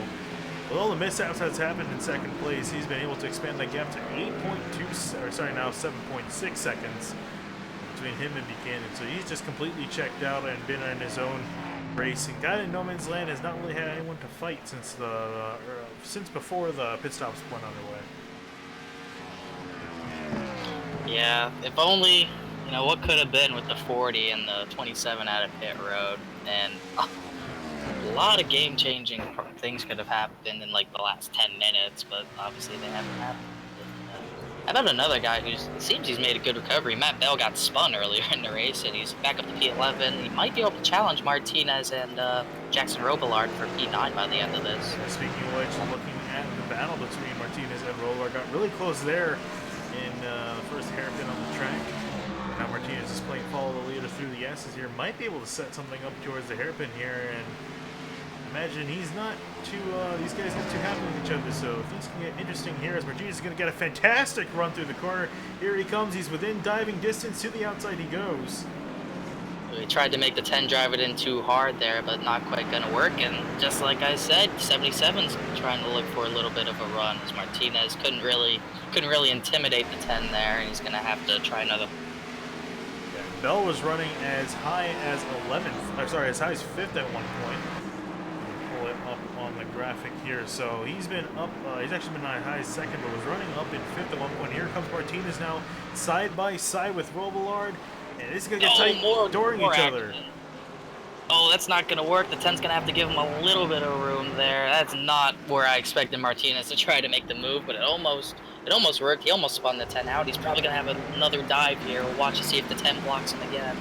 with all the mishaps that's happened in second place, he's been able to expand that gap to 7.6 seconds between him and Buchanan. So he's just completely checked out and been in his own race. And guy in no man's land has not really had anyone to fight since before the pit stops went underway. Yeah, if only, you know, what could have been with the 40 and the 27 out of pit road, and a lot of game-changing things could have happened in like the last 10 minutes, but obviously they haven't happened. How about another guy it seems he's made a good recovery? Matt Bell got spun earlier in the race, and he's back up to P11. He might be able to challenge Martinez and Jackson Robillard for P9 by the end of this. Speaking of which, looking at the battle between Martinez and Robillard, got really close there in the first hairpin on the track. Now Martinez is playing follow the leader through the S's here. Might be able to set something up towards the hairpin here, and imagine he's not too, these guys not too happy with each other, so things can get interesting here as Martinez is going to get a fantastic run through the corner. Here he comes, he's within diving distance, to the outside he goes. He tried to make the 10 drive it in too hard there, but not quite going to work, and just like I said, 77's trying to look for a little bit of a run, as Martinez couldn't really intimidate the 10 there, and he's going to have to try another. Bell was running as high as 11th, as high as 5th at one point. Pull it up on the graphic here. So he's been up, he's actually been as high as 2nd, but was running up in 5th at one point. Here comes Martinez now side by side with Robillard, and this is going to get tight, dooring each other. Oh, that's not going to work. The 10's going to have to give him a little bit of room there. That's not where I expected Martinez to try to make the move, but it almost worked. He almost spun the 10 out. He's probably going to have another dive here. We'll watch to see if the 10 blocks him again.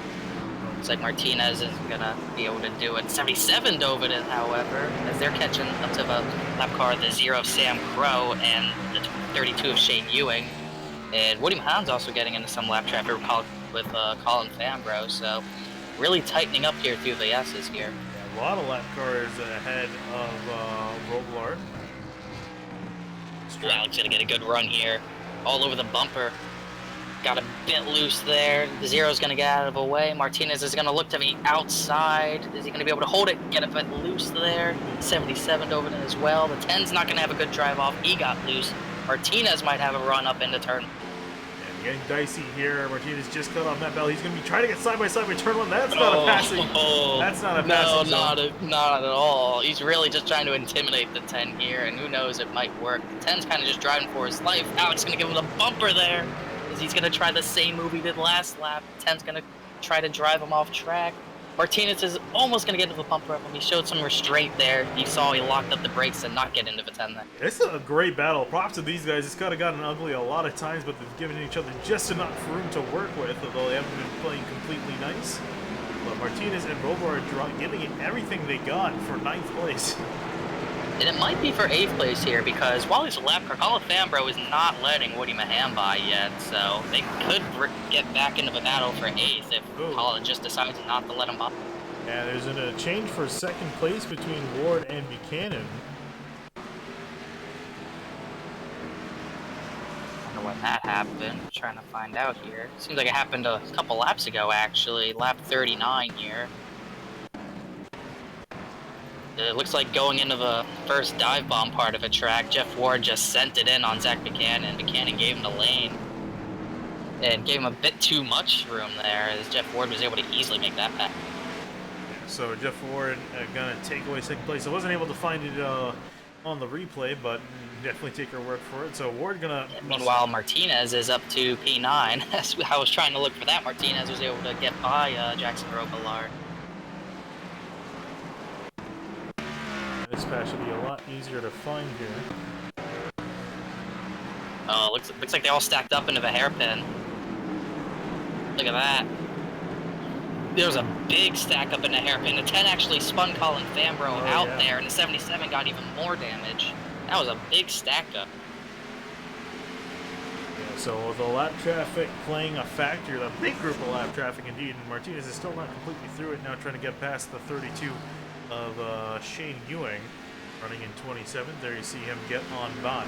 Looks like Martinez is going to be able to do it. 77 dove it in, however, as they're catching up to the lap car of the 0 of Sam Crow and the 32 of Shane Ewing. And Woody Mahan's also getting into some lap traffic with Colin Fambro, so really tightening up here through the S's here. Yeah, a lot of lap cars ahead of Robillard. Alex gonna get a good run here, all over the bumper. Got a bit loose there. The 0's gonna get out of the way. Martinez is gonna look to the outside. Is he gonna be able to hold it? Get a bit loose there. 77 over it as well. The 10's not gonna have a good drive off. He got loose. Martinez might have a run up into turn. Yeah, getting dicey here. Martinez just cut off Matt Bell. He's gonna be trying to get side by side with turn 1. That's not a passing. That's not a passing. No, not at all. He's really just trying to intimidate the 10 here, and who knows, it might work. The 10's kind of just driving for his life. Alex gonna give him the bumper there, as he's gonna try the same move he did last lap. 10's gonna try to drive him off track. Martinez is almost gonna get into the bumper up him. He showed some restraint there. You saw he locked up the brakes and not get into the 10 there. This is a great battle. Props to these guys. It's kind of gotten ugly a lot of times, but they've given each other just enough room to work with, although they haven't been playing completely nice. But Martinez and Robillard are giving it everything they got for 9th place. And it might be for 8th place here, because while he's a lap car, Colin Fambro is not letting Woody Mahan by yet, so they could get back into the battle for 8th if Colin just decides not to let him by. Yeah, there's a change for 2nd place between Ward and Buchanan. I wonder when that happened. I'm trying to find out here. Seems like it happened a couple laps ago, actually. Lap 39 here. It looks like going into the first dive bomb part of a track, Jeff Ward just sent it in on Zach Buchanan. Buchanan gave him the lane and gave him a bit too much room there, as Jeff Ward was able to easily make that pass. So Jeff Ward gonna take away 2nd place. I wasn't able to find it on the replay, but definitely take her word for it. So Ward gonna. Meanwhile, Martinez is up to P9. I was trying to look for that. Martinez was able to get by Jackson Robillard. This pass should be a lot easier to find here. Oh, looks like they all stacked up into the hairpin. Look at that. There was a big stack up in the hairpin. The 10 actually spun Colin Fambro out there, and the 77 got even more damage. That was a big stack up. Yeah, so the lap traffic playing a factor, a big group of lap traffic indeed, and Martinez is still not completely through it now, trying to get past the 32 of Shane Ewing running in 27th. There you see him get on by.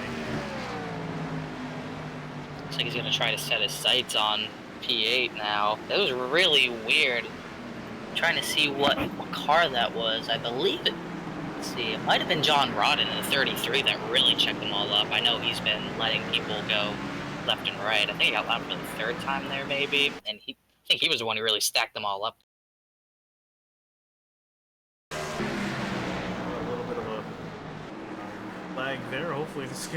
Looks like he's gonna try to set his sights on P8 now. That was really weird. I'm trying to see what car that was. I believe it. Let's see. It might have been John Rodden in the 33 that really checked them all up. I know he's been letting people go left and right. I think he got lapped for the third time there, maybe. And I think he was the one who really stacked them all up. A little bit of a lag there. Hopefully this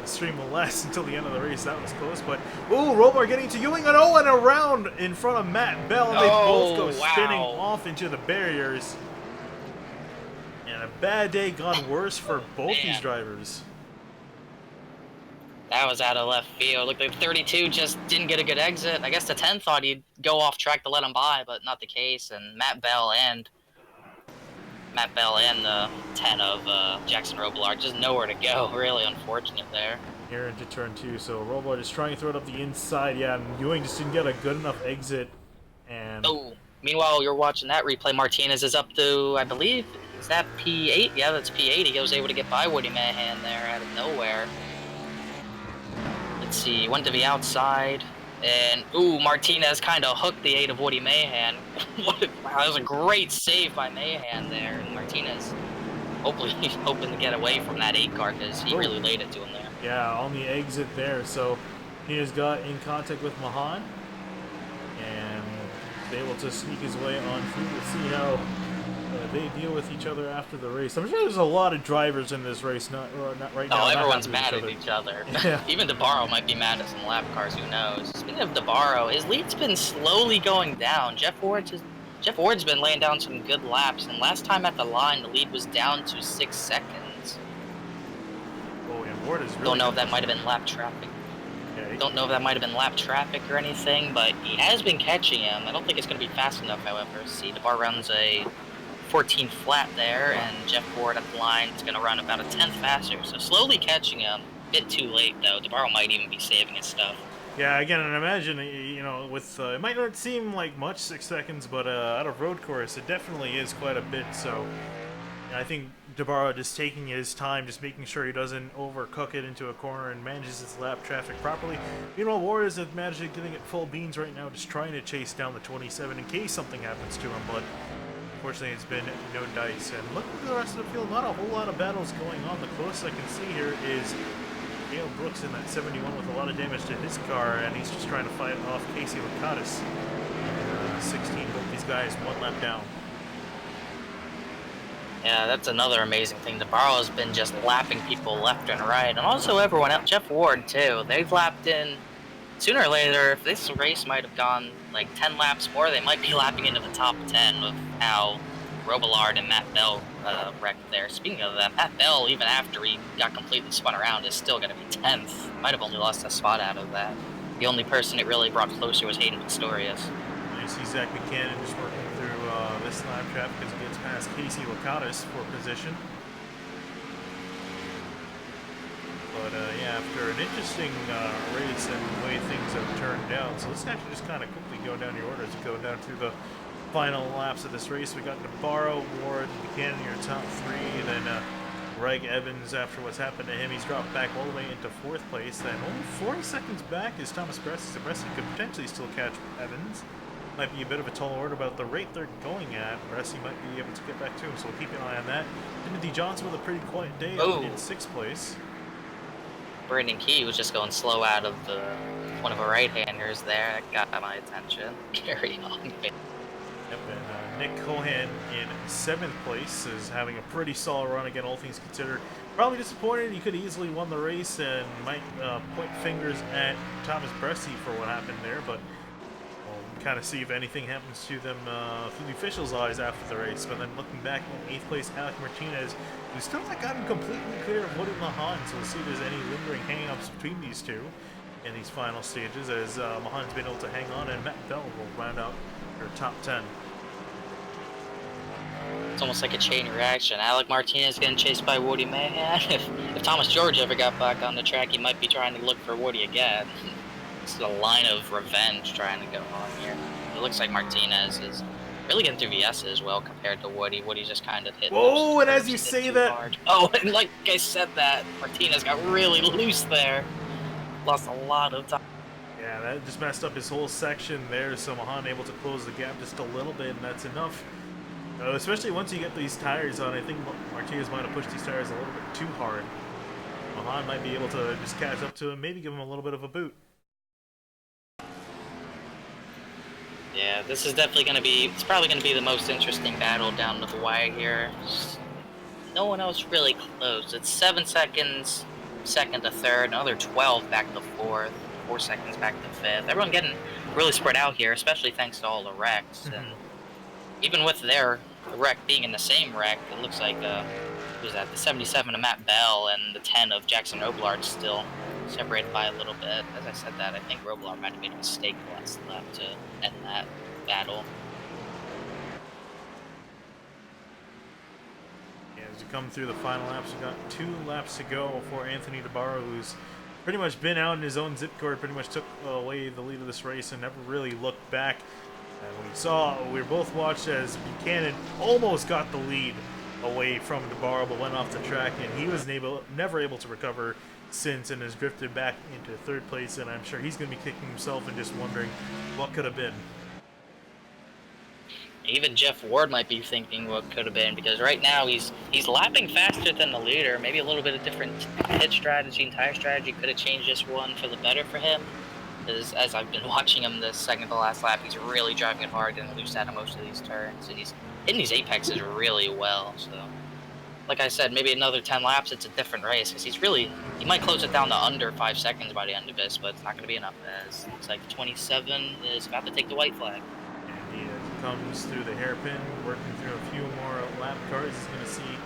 stream will last until the end of the race. That was close, but ooh, Robar getting to Ewing and around in front of Matt Bell. And they both go spinning off into the barriers. And a bad day gone worse for both these drivers. That was out of left field. Looked like 32 just didn't get a good exit. I guess the 10 thought he'd go off track to let him by, but not the case. And Matt Bell and the 10 of Jackson Robillard just nowhere to go. Really unfortunate there. Here into turn 2, so Robillard is trying to throw it up the inside. Yeah, and Ewing just didn't get a good enough exit. And meanwhile, you're watching that replay. Martinez is up to, I believe, is that P8? Yeah, that's P8. He was able to get by Woody Mahan there out of nowhere. Let's see, went to the outside, and Martinez kind of hooked the 8 of Woody Mahan. Wow, that was a great save by Mahan there, and Martinez hopefully he's hoping to get away from that 8 car because he really laid it to him there. Yeah, on the exit there, so he has got in contact with Mahan, and is able to sneak his way on through. We'll see how they deal with each other after the race. I'm sure there's a lot of drivers in this race, not right now. Oh, everyone's mad at each other. Yeah. Even Debaro might be mad at some lap cars, who knows. Speaking of Debaro, his lead's been slowly going down. Jeff Ward's been laying down some good laps, and last time at the line, the lead was down to 6 seconds. Oh, and Ward is really... Don't know if that might have been lap traffic. Okay. Don't know if that might have been lap traffic or anything, but he has been catching him. I don't think it's going to be fast enough, however. See, Debaro runs a 14 flat there, and Jeff Ward at the line is going to run about a 10th faster, so slowly catching him. A bit too late, though. Debaro might even be saving his stuff. Yeah, again, and imagine, you know, with it might not seem like much, 6 seconds, but out of road course, it definitely is quite a bit. So I think Debaro just taking his time, just making sure he doesn't overcook it into a corner and manages his lap traffic properly. Meanwhile, Warriors have managed to getting it full beans right now, just trying to chase down the 27 in case something happens to him, but unfortunately, it's been no dice. And looking at the rest of the field, not a whole lot of battles going on. The closest I can see here is Dale Brooks in that 71 with a lot of damage to his car, and he's just trying to fight off Casey Lakatis. 16, both these guys 1 lap down. Yeah, that's another amazing thing. Debaro has been just lapping people left and right, and also everyone else. Jeff Ward, too. They've lapped in. Sooner or later, if this race might have gone like 10 laps more, they might be lapping into the top 10 with how Robillard and Matt Bell wrecked there. Speaking of that, Matt Bell, even after he got completely spun around, is still going to be 10th. Might have only lost a spot out of that. The only person it really brought closer was Hayden Pistorius. You see Zach Buchanan just working through this lap traffic as he gets past Casey Lakatis for position. But yeah, after an interesting race and the way things have turned out, so let's actually just kind of quickly go down your orders and go down through the final laps of this race. We got Debaro, Ward, Buchanan, your top 3, then Greg Evans, after what's happened to him, he's dropped back all the way into 4th place, then only 40 seconds back is Thomas Bressi. So Bressi could potentially still catch Evans. Might be a bit of a tall order, but at the rate they're going at, Bressi might be able to get back to him, so we'll keep an eye on that. Timothy Johnson with a pretty quiet day in 6th place. Brandon Key was just going slow out of one of our right-handers there. That got my attention. Carry on. Yep, and Nick Cohan in 7th place is having a pretty solid run again, all things considered. Probably disappointed. He could have easily won the race and might point fingers at Thomas Bressi for what happened there, but we'll kind of see if anything happens to them through the officials' eyes after the race. But then looking back in 8th place, Alec Martinez, who's still not gotten completely clear of Woody Mahan, so we'll see if there's any lingering hang-ups between these two in these final stages, as Mahan's been able to hang on, and Matt Bell will round out their top 10. It's almost like a chain reaction. Alec Martinez getting chased by Woody Mahan. If Thomas George ever got back on the track, he might be trying to look for Woody again. It's a line of revenge trying to go on here. It looks like Martinez is really getting through the S as well compared to Woody. Woody's just kind of hitting. Whoa, and as you say that... Hard. Oh, and like I said that, Martinez got really loose there. Lost a lot of time. Yeah, that just messed up his whole section there, so Mahan able to close the gap just a little bit, and that's enough. Especially once you get these tires on, I think Martinez might have pushed these tires a little bit too hard. Mahan might be able to just catch up to him, maybe give him a little bit of a boot. Yeah, this is definitely going to be, it's probably going to be the most interesting battle down to the wire here. No one else really close. It's 7 seconds, second to third, another 12 back to fourth, 4 seconds back to fifth. Everyone getting really spread out here, especially thanks to all the wrecks. And even with their wreck being in the same wreck, it looks like, who's that, the 77 of Matt Bell and the 10 of Jackson Robillard still separated by a little bit. As I said that, I think Robillard might have made a mistake last lap to end that battle. Yeah, as you come through the final laps, we've got 2 laps to go for Anthony Debaro, who's pretty much been out in his own zip code, pretty much took away the lead of this race and never really looked back. And we both watched as Buchanan almost got the lead away from Debaro, but went off the track, and he was never able to recover since, and has drifted back into 3rd place, and I'm sure he's going to be kicking himself and just wondering what could have been. Even Jeff Ward might be thinking what could have been, because right now he's lapping faster than the leader. Maybe a little bit of different pit strategy and tire strategy could have changed this one for the better for him. Because as I've been watching him this second to last lap, he's really driving it hard and loose out of most of these turns, and he's hitting these apexes really well. So, like I said, maybe another 10 laps, it's a different race, because he might close it down to under 5 seconds by the end of this, but it's not going to be enough. As looks like 27 is about to take the white flag. And he comes through the hairpin, working through a few more lap cars. He's going to see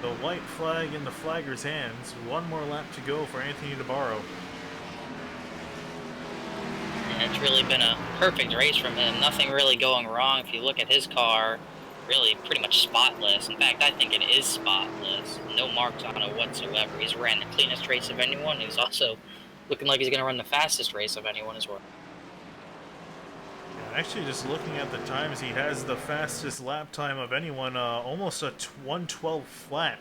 the white flag in the flagger's hands. 1 more lap to go for Anthony Debaro. And it's really been a perfect race from him. Nothing really going wrong. If you look at his car, really pretty much spotless. In fact, I think it is spotless. No marks on it whatsoever. He's ran the cleanest race of anyone. He's also looking like he's going to run the fastest race of anyone as well. Yeah, actually, just looking at the times, he has the fastest lap time of anyone, almost a 1:12 flat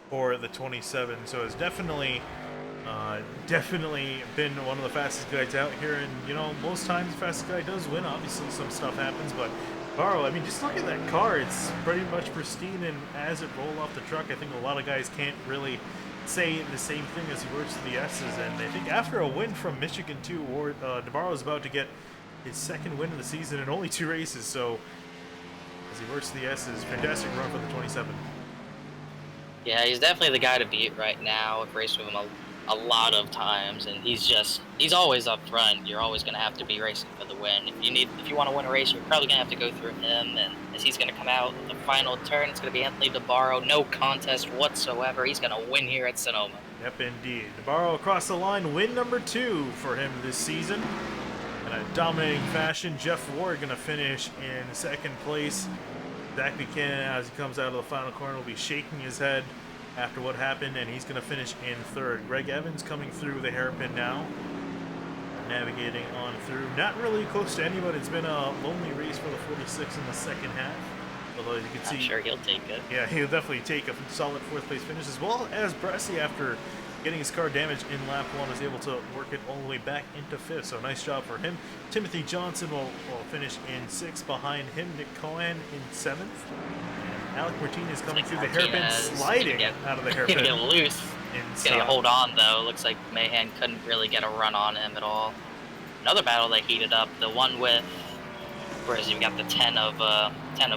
for the 27. So it's definitely been one of the fastest guys out here. And, you know, most times the fastest guy does win. Obviously, some stuff happens, but Debaro, I mean, just look at that car. It's pretty much pristine, and as it rolled off the truck, I think a lot of guys can't really say the same thing as he works to the S's. And I think after a win from Michigan, too, Debaro is about to get his 2nd win of the season in only 2 races. So, as he works to the S's, fantastic run for the 27. Yeah, he's definitely the guy to beat right now. I've raced with him a lot of times, and he's always up front. You're always going to have to be racing for the win. If you want to win a race, you're probably going to have to go through him, and as he's going to come out the final turn, it's going to be Anthony Debaro. No contest whatsoever. He's going to win here at Sonoma. Yep, indeed. Debaro across the line, win number 2 for him this season. In a dominating fashion, Jeff Ward going to finish in 2nd place. Zach Buchanan, as he comes out of the final corner, will be shaking his head after what happened, and he's going to finish in 3rd. Greg Evans coming through the hairpin now, navigating on through. Not really close to anyone. It's been a lonely race for the 46 in the 2nd half. Although you can see, I'm sure he'll take it. Yeah, he'll definitely take a solid 4th place finish, as well as Bresci, after getting his car damaged in lap 1, is able to work it all the way back into 5th. So nice job for him. Timothy Johnson will finish in 6th. Behind him, Nick Cohen in 7th. Alec Martinez coming through the hairpin, sliding out of the hairpin. He's gonna get loose. He's gonna hold on though. Looks like Mahan couldn't really get a run on him at all. Another battle that heated up. The one with, whereas you've got the 10 of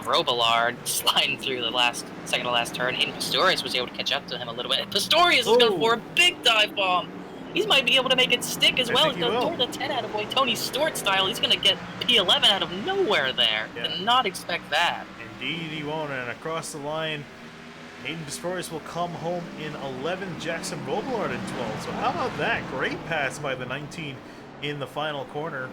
Robillard sliding through the second to last turn. Hayden Pistorius was able to catch up to him a little bit. Pistorius is going for a big dive bomb. He might be able to make it stick as well. He's going to throw the 10 out of boy Tony Stewart style. He's going to get P11 out of nowhere there. Yeah. Did not expect that. Indeed he won't, and across the line, Hayden Pistorius will come home in 11th, Jackson Robillard in 12th. So how about that? Great pass by the 19 in the final corner.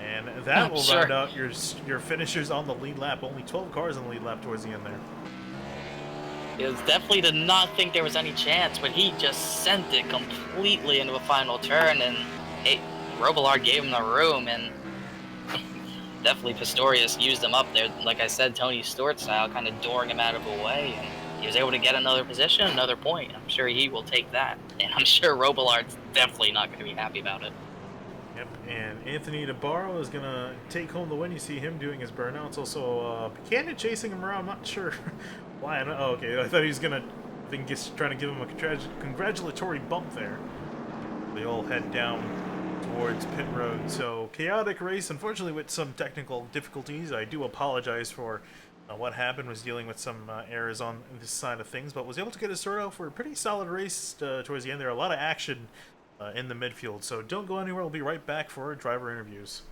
And that will round out your finishers on the lead lap. Only 12 cars on the lead lap towards the end there. He definitely did not think there was any chance, but he just sent it completely into a final turn, and Robillard gave him the room, and definitely Pistorius used him up there, like I said, Tony Stewart style, kind of dooring him out of the way, and he was able to get another position, another point. I'm sure he will take that, and I'm sure Robilard's definitely not going to be happy about it. Yep, and Anthony Debaro is going to take home the win. You see him doing his burnouts. Also, Buchanan chasing him around. I'm not sure why. Oh, okay. I thought he was going to, I think he's trying to give him a congratulatory bump there. They all head down towards pit road. So, chaotic race, unfortunately with some technical difficulties. I do apologize for what happened. Was dealing with some errors on this side of things, but was able to get it sorted out for a pretty solid race towards the end there. A lot of action in the midfield, so don't go anywhere. We'll be right back for driver interviews.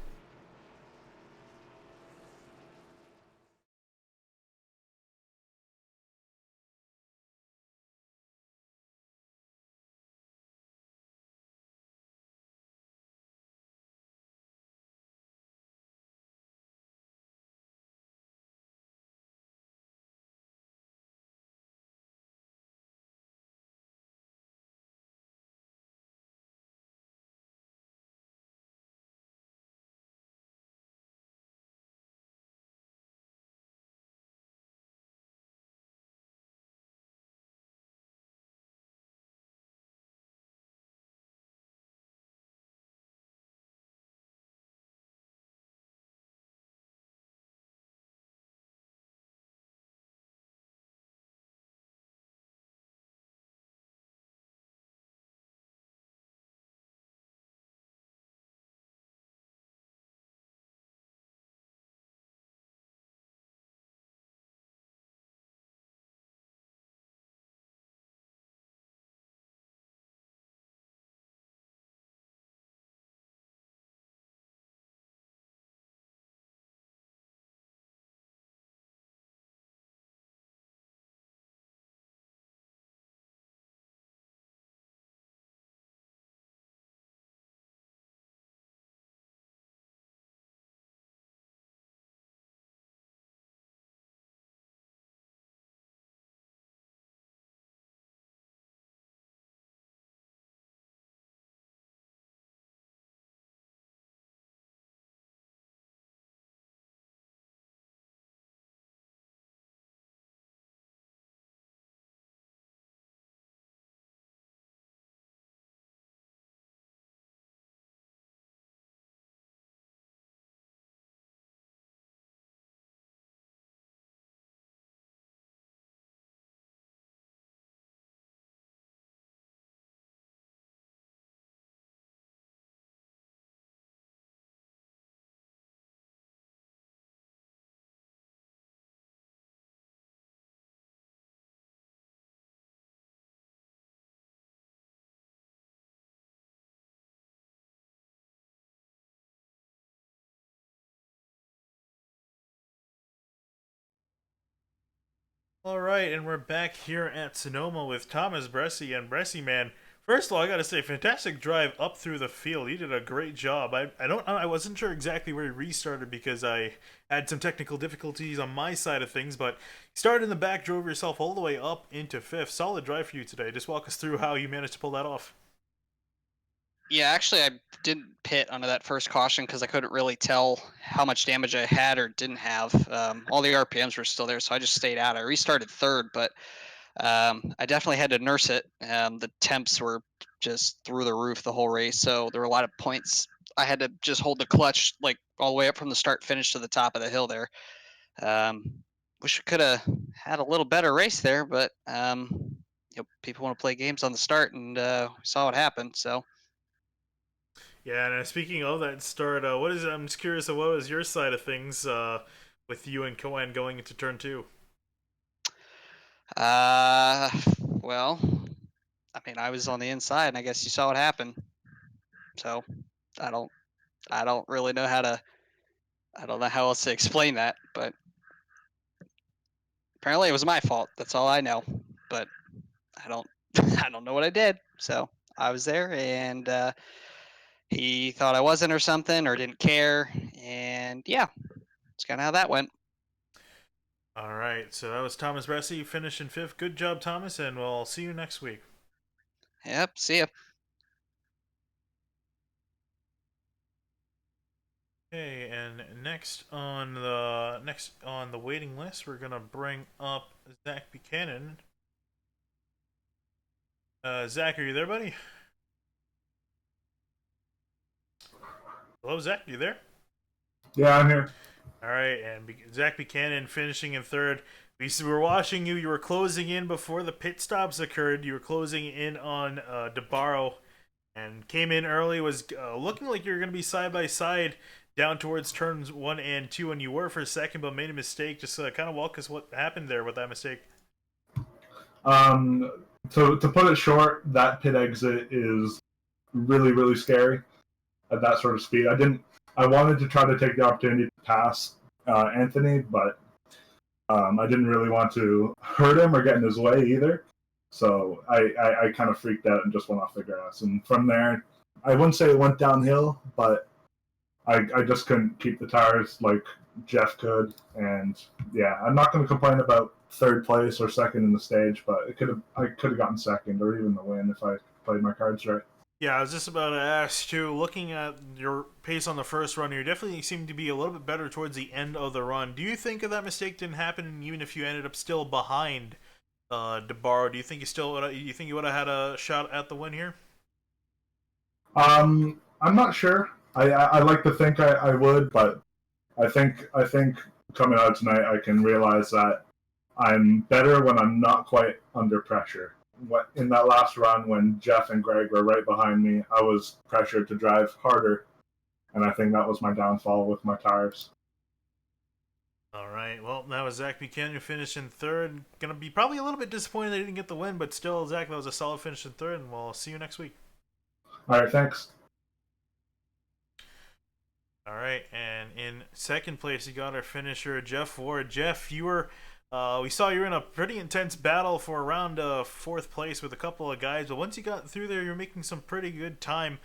All right, and we're back here at Sonoma with Thomas Bressi. And Bressi, man, first of all, I gotta say, fantastic drive up through the field. You did a great job. I wasn't sure exactly where you restarted because I had some technical difficulties on my side of things, but you started in the back, drove yourself all the way up into fifth. Solid drive for you today. Just walk us through how you managed to pull that off. Yeah, actually, I didn't pit under that first caution because I couldn't really tell how much damage I had or didn't have. All the RPMs were still there, so I just stayed out. I restarted third, but I definitely had to nurse it. The temps were just through the roof the whole race, so there were a lot of points. I had to just hold the clutch like all the way up from the start finish to the top of the hill there. Um, Wish we could have had a little better race there, but people want to play games on the start, and we saw what happened. So. Yeah, and speaking of that start, what is? I'm just curious. What was your side of things with you and Cohen going into turn two? Well, I mean, I was on the inside, and I guess you saw what happened. So I don't, I don't really know how to, I don't know how else to explain that. But apparently, it was my fault. That's all I know. But I don't, I don't know what I did. So I was there, and he thought I wasn't or something, or didn't care, and yeah, it's kind of how that went. All right, so that was Thomas Bressi finishing fifth. Good job, Thomas, and we'll see you next week. Yep. See ya. Okay, and next on the waiting list, we're gonna bring up Zach Buchanan. Zach, are you there, buddy? Hello, Zach. You there? Yeah, I'm here. All right, and Zach Buchanan finishing in third. We were watching you. You were closing in before the pit stops occurred. You were closing in on Debaro, and came in early. Was looking like you were going to be side by side down towards turns 1 and 2, and you were for a second, but made a mistake. Just kind of walk us what happened there with that mistake. To put it short, that pit exit is really, really scary at that sort of speed. I wanted to try to take the opportunity to pass Anthony, but I didn't really want to hurt him or get in his way either. So I kind of freaked out and just went off the grass. And from there, I wouldn't say it went downhill, but I just couldn't keep the tires like Jeff could. And yeah, I'm not going to complain about third place or second in the stage, but I could have gotten second or even the win if I played my cards right. Yeah, I was just about to ask too. Looking at your pace on the first run, you definitely seemed to be a little bit better towards the end of the run. Do you think if that mistake didn't happen, even if you ended up still behind Debaro, do you think you would have had a shot at the win here? I'm not sure. I like to think I would, but I think coming out tonight, I can realize that I'm better when I'm not quite under pressure. In that last run, when Jeff and Greg were right behind me, I was pressured to drive harder, and I think that was my downfall with my tires. All right. Well, that was Zach Buchanan finishing third. Gonna be probably a little bit disappointed they didn't get the win, but still, Zach, that was a solid finish in third, and we'll see you next week. All right, thanks. All right, and in second place, you got our finisher, Jeff Ward. Jeff, you were, we saw you were in a pretty intense battle for around fourth place with a couple of guys, but once you got through there, you're making some pretty good time.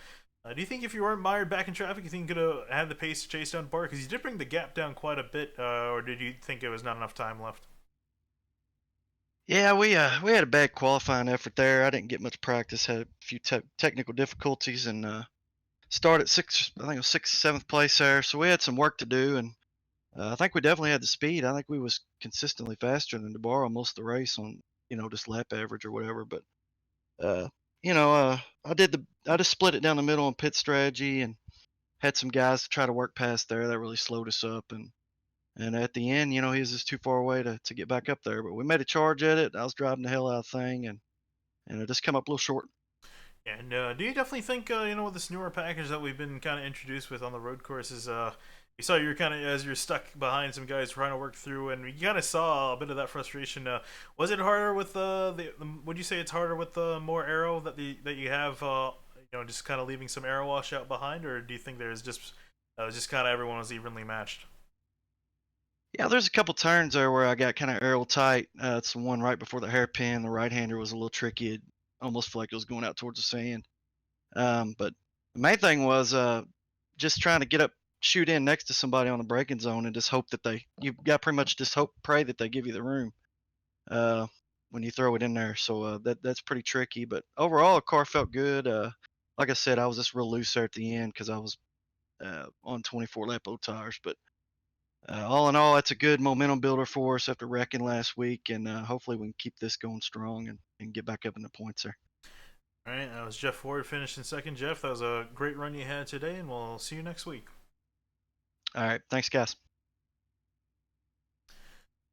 Do you think if you weren't mired back in traffic, you think you could have had the pace to chase down Bar? Because you did bring the gap down quite a bit, or did you think it was not enough time left? Yeah, we had a bad qualifying effort there. I didn't get much practice. Had a few technical difficulties and started sixth. I think it was sixth, seventh place there. So we had some work to do, and I think we definitely had the speed. I think we was consistently faster than Debaro most of the race on just lap average or whatever. But uh, I just split it down the middle on pit strategy and had some guys to try to work past there. That really slowed us up and at the end, he was just too far away to get back up there. But we made a charge at it. I was driving the hell out of the thing, and it just come up a little short. And do you definitely think, with this newer package that we've been kind of introduced with on the road courses, you saw you're kind of, as you're stuck behind some guys trying to work through, and you kind of saw a bit of that frustration. Was it harder with would you say it's harder with the more aero that you have, just kind of leaving some aero wash out behind, or do you think there's just kind of everyone was evenly matched? Yeah, there's a couple turns there where I got kind of aero tight. It's the one right before the hairpin. The right-hander was a little tricky. It almost felt like it was going out towards the sand. But the main thing was just trying to shoot in next to somebody on the braking zone and just hope that you've got pretty much just pray that they give you the room when you throw it in there. So that's pretty tricky. But overall, the car felt good. Like I said, I was just real loose there at the end because I was on 24 lap old tires. But all in all, that's a good momentum builder for us after wrecking last week, and hopefully we can keep this going strong and get back up in the points there. All right, that was Jeff Ford finishing second. Jeff, that was a great run you had today, and we'll see you next week. All right, thanks, guys.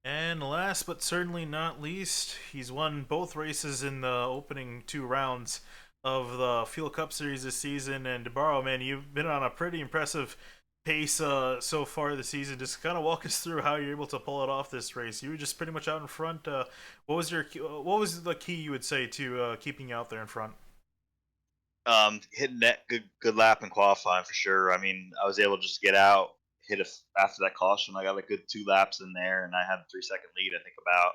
And last but certainly not least, he's won both races in the opening 2 rounds of the Fuel Cup Series this season. And Debaro, man, you've been on a pretty impressive pace so far this season. Just kind of walk us through how you're able to pull it off this race. You were just pretty much out in front. What was the key you would say to keeping you out there in front? Hitting that good lap in qualifying for sure. I mean, I was able to just get out, after that caution. I got a good 2 laps in there, and I had a 3-second lead, I think, about.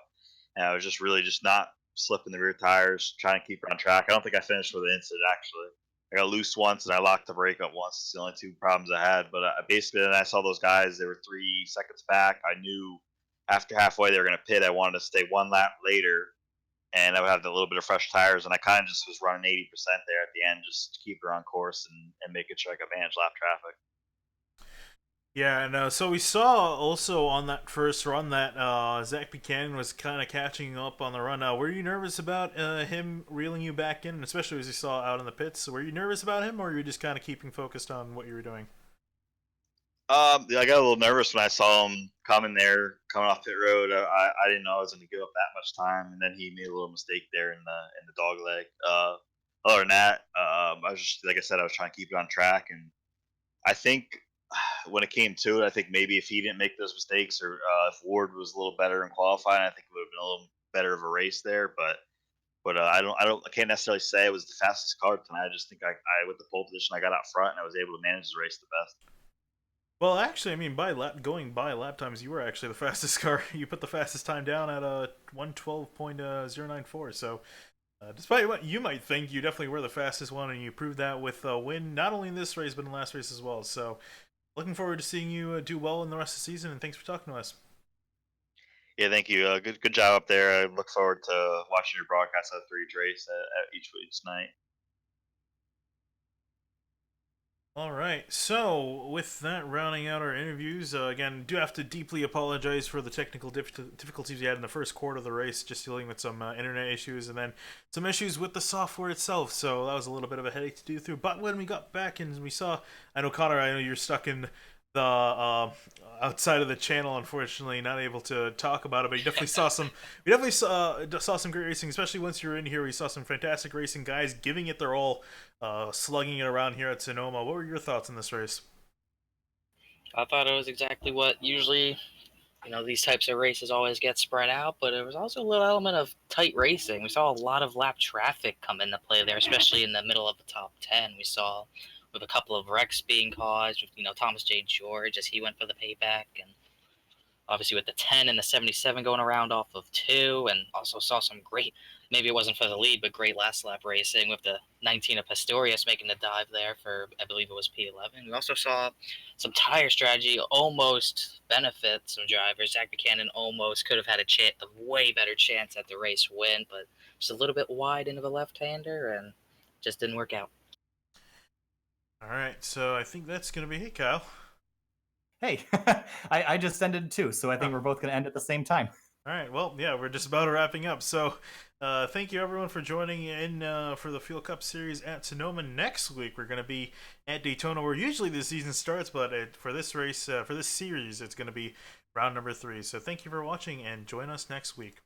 And I was just really just not slipping the rear tires, trying to keep her on track. I don't think I finished with an incident, actually. I got loose once, and I locked the brake up once. It's the only 2 problems I had. But basically, then I saw those guys. They were 3 seconds back. I knew after halfway they were going to pit. I wanted to stay 1 lap later, and I would have a little bit of fresh tires. And I kind of just was running 80% there at the end, just to keep her on course and making sure I could manage lap traffic. Yeah, and so we saw also on that first run that Zach Buchanan was kind of catching up on the run. Were you nervous about him reeling you back in, especially as you saw out in the pits? Were you nervous about him, or were you just kind of keeping focused on what you were doing? Yeah, I got a little nervous when I saw him coming off pit road. I didn't know I was going to give up that much time, and then he made a little mistake there in the dog leg. Other than that, I was just like I said, I was trying to keep it on track, and I think when it came to it, I think maybe if he didn't make those mistakes, or if Ward was a little better in qualifying, I think it would have been a little better of a race there. But I can't necessarily say it was the fastest car tonight. I just think I with the pole position, I got out front and I was able to manage the race the best. Well, actually, I mean, going by lap times, you were actually the fastest car. You put the fastest time down at 1:12.094. So, despite what you might think, you definitely were the fastest one, and you proved that with a win not only in this race but in the last race as well. So, looking forward to seeing you do well in the rest of the season, and thanks for talking to us. Yeah, thank you. Good job up there. I look forward to watching your broadcast after each race at each night. All right, so with that rounding out our interviews, again, do have to deeply apologize for the technical difficulties we had in the first quarter of the race, just dealing with some internet issues and then some issues with the software itself. So that was a little bit of a headache to do through. But when we got back and we saw, I know Connor, I know you're stuck in the outside of the channel, unfortunately, not able to talk about it. But you definitely saw some. We definitely saw some great racing, especially once you were in here. We saw some fantastic racing guys giving it their all. Slugging it around here at Sonoma. What were your thoughts on this race? I thought it was exactly what usually, these types of races always get spread out, but it was also a little element of tight racing. We saw a lot of lap traffic come into play there, especially in the middle of the top 10. We saw with a couple of wrecks being caused, with, Thomas J. George as he went for the payback, and obviously with the 10 and the 77 going around off of 2, and also saw some great, maybe it wasn't for the lead, but great last lap racing with the 19 of Pastorius making the dive there for, I believe it was P11. We also saw some tire strategy almost benefit some drivers. Zach Buchanan almost could have had a way better chance at the race win, but just a little bit wide into the left-hander and just didn't work out. All right, so I think that's going to be, hey, Kyle. Hey, I just ended too, so I think we're both going to end at the same time. All right, well, yeah, we're just about wrapping up. So thank you, everyone, for joining in for the Fuel Cup Series at Sonoma. Next week, we're going to be at Daytona, where usually the season starts, but for this race, for this series, it's going to be round number 3. So thank you for watching, and join us next week.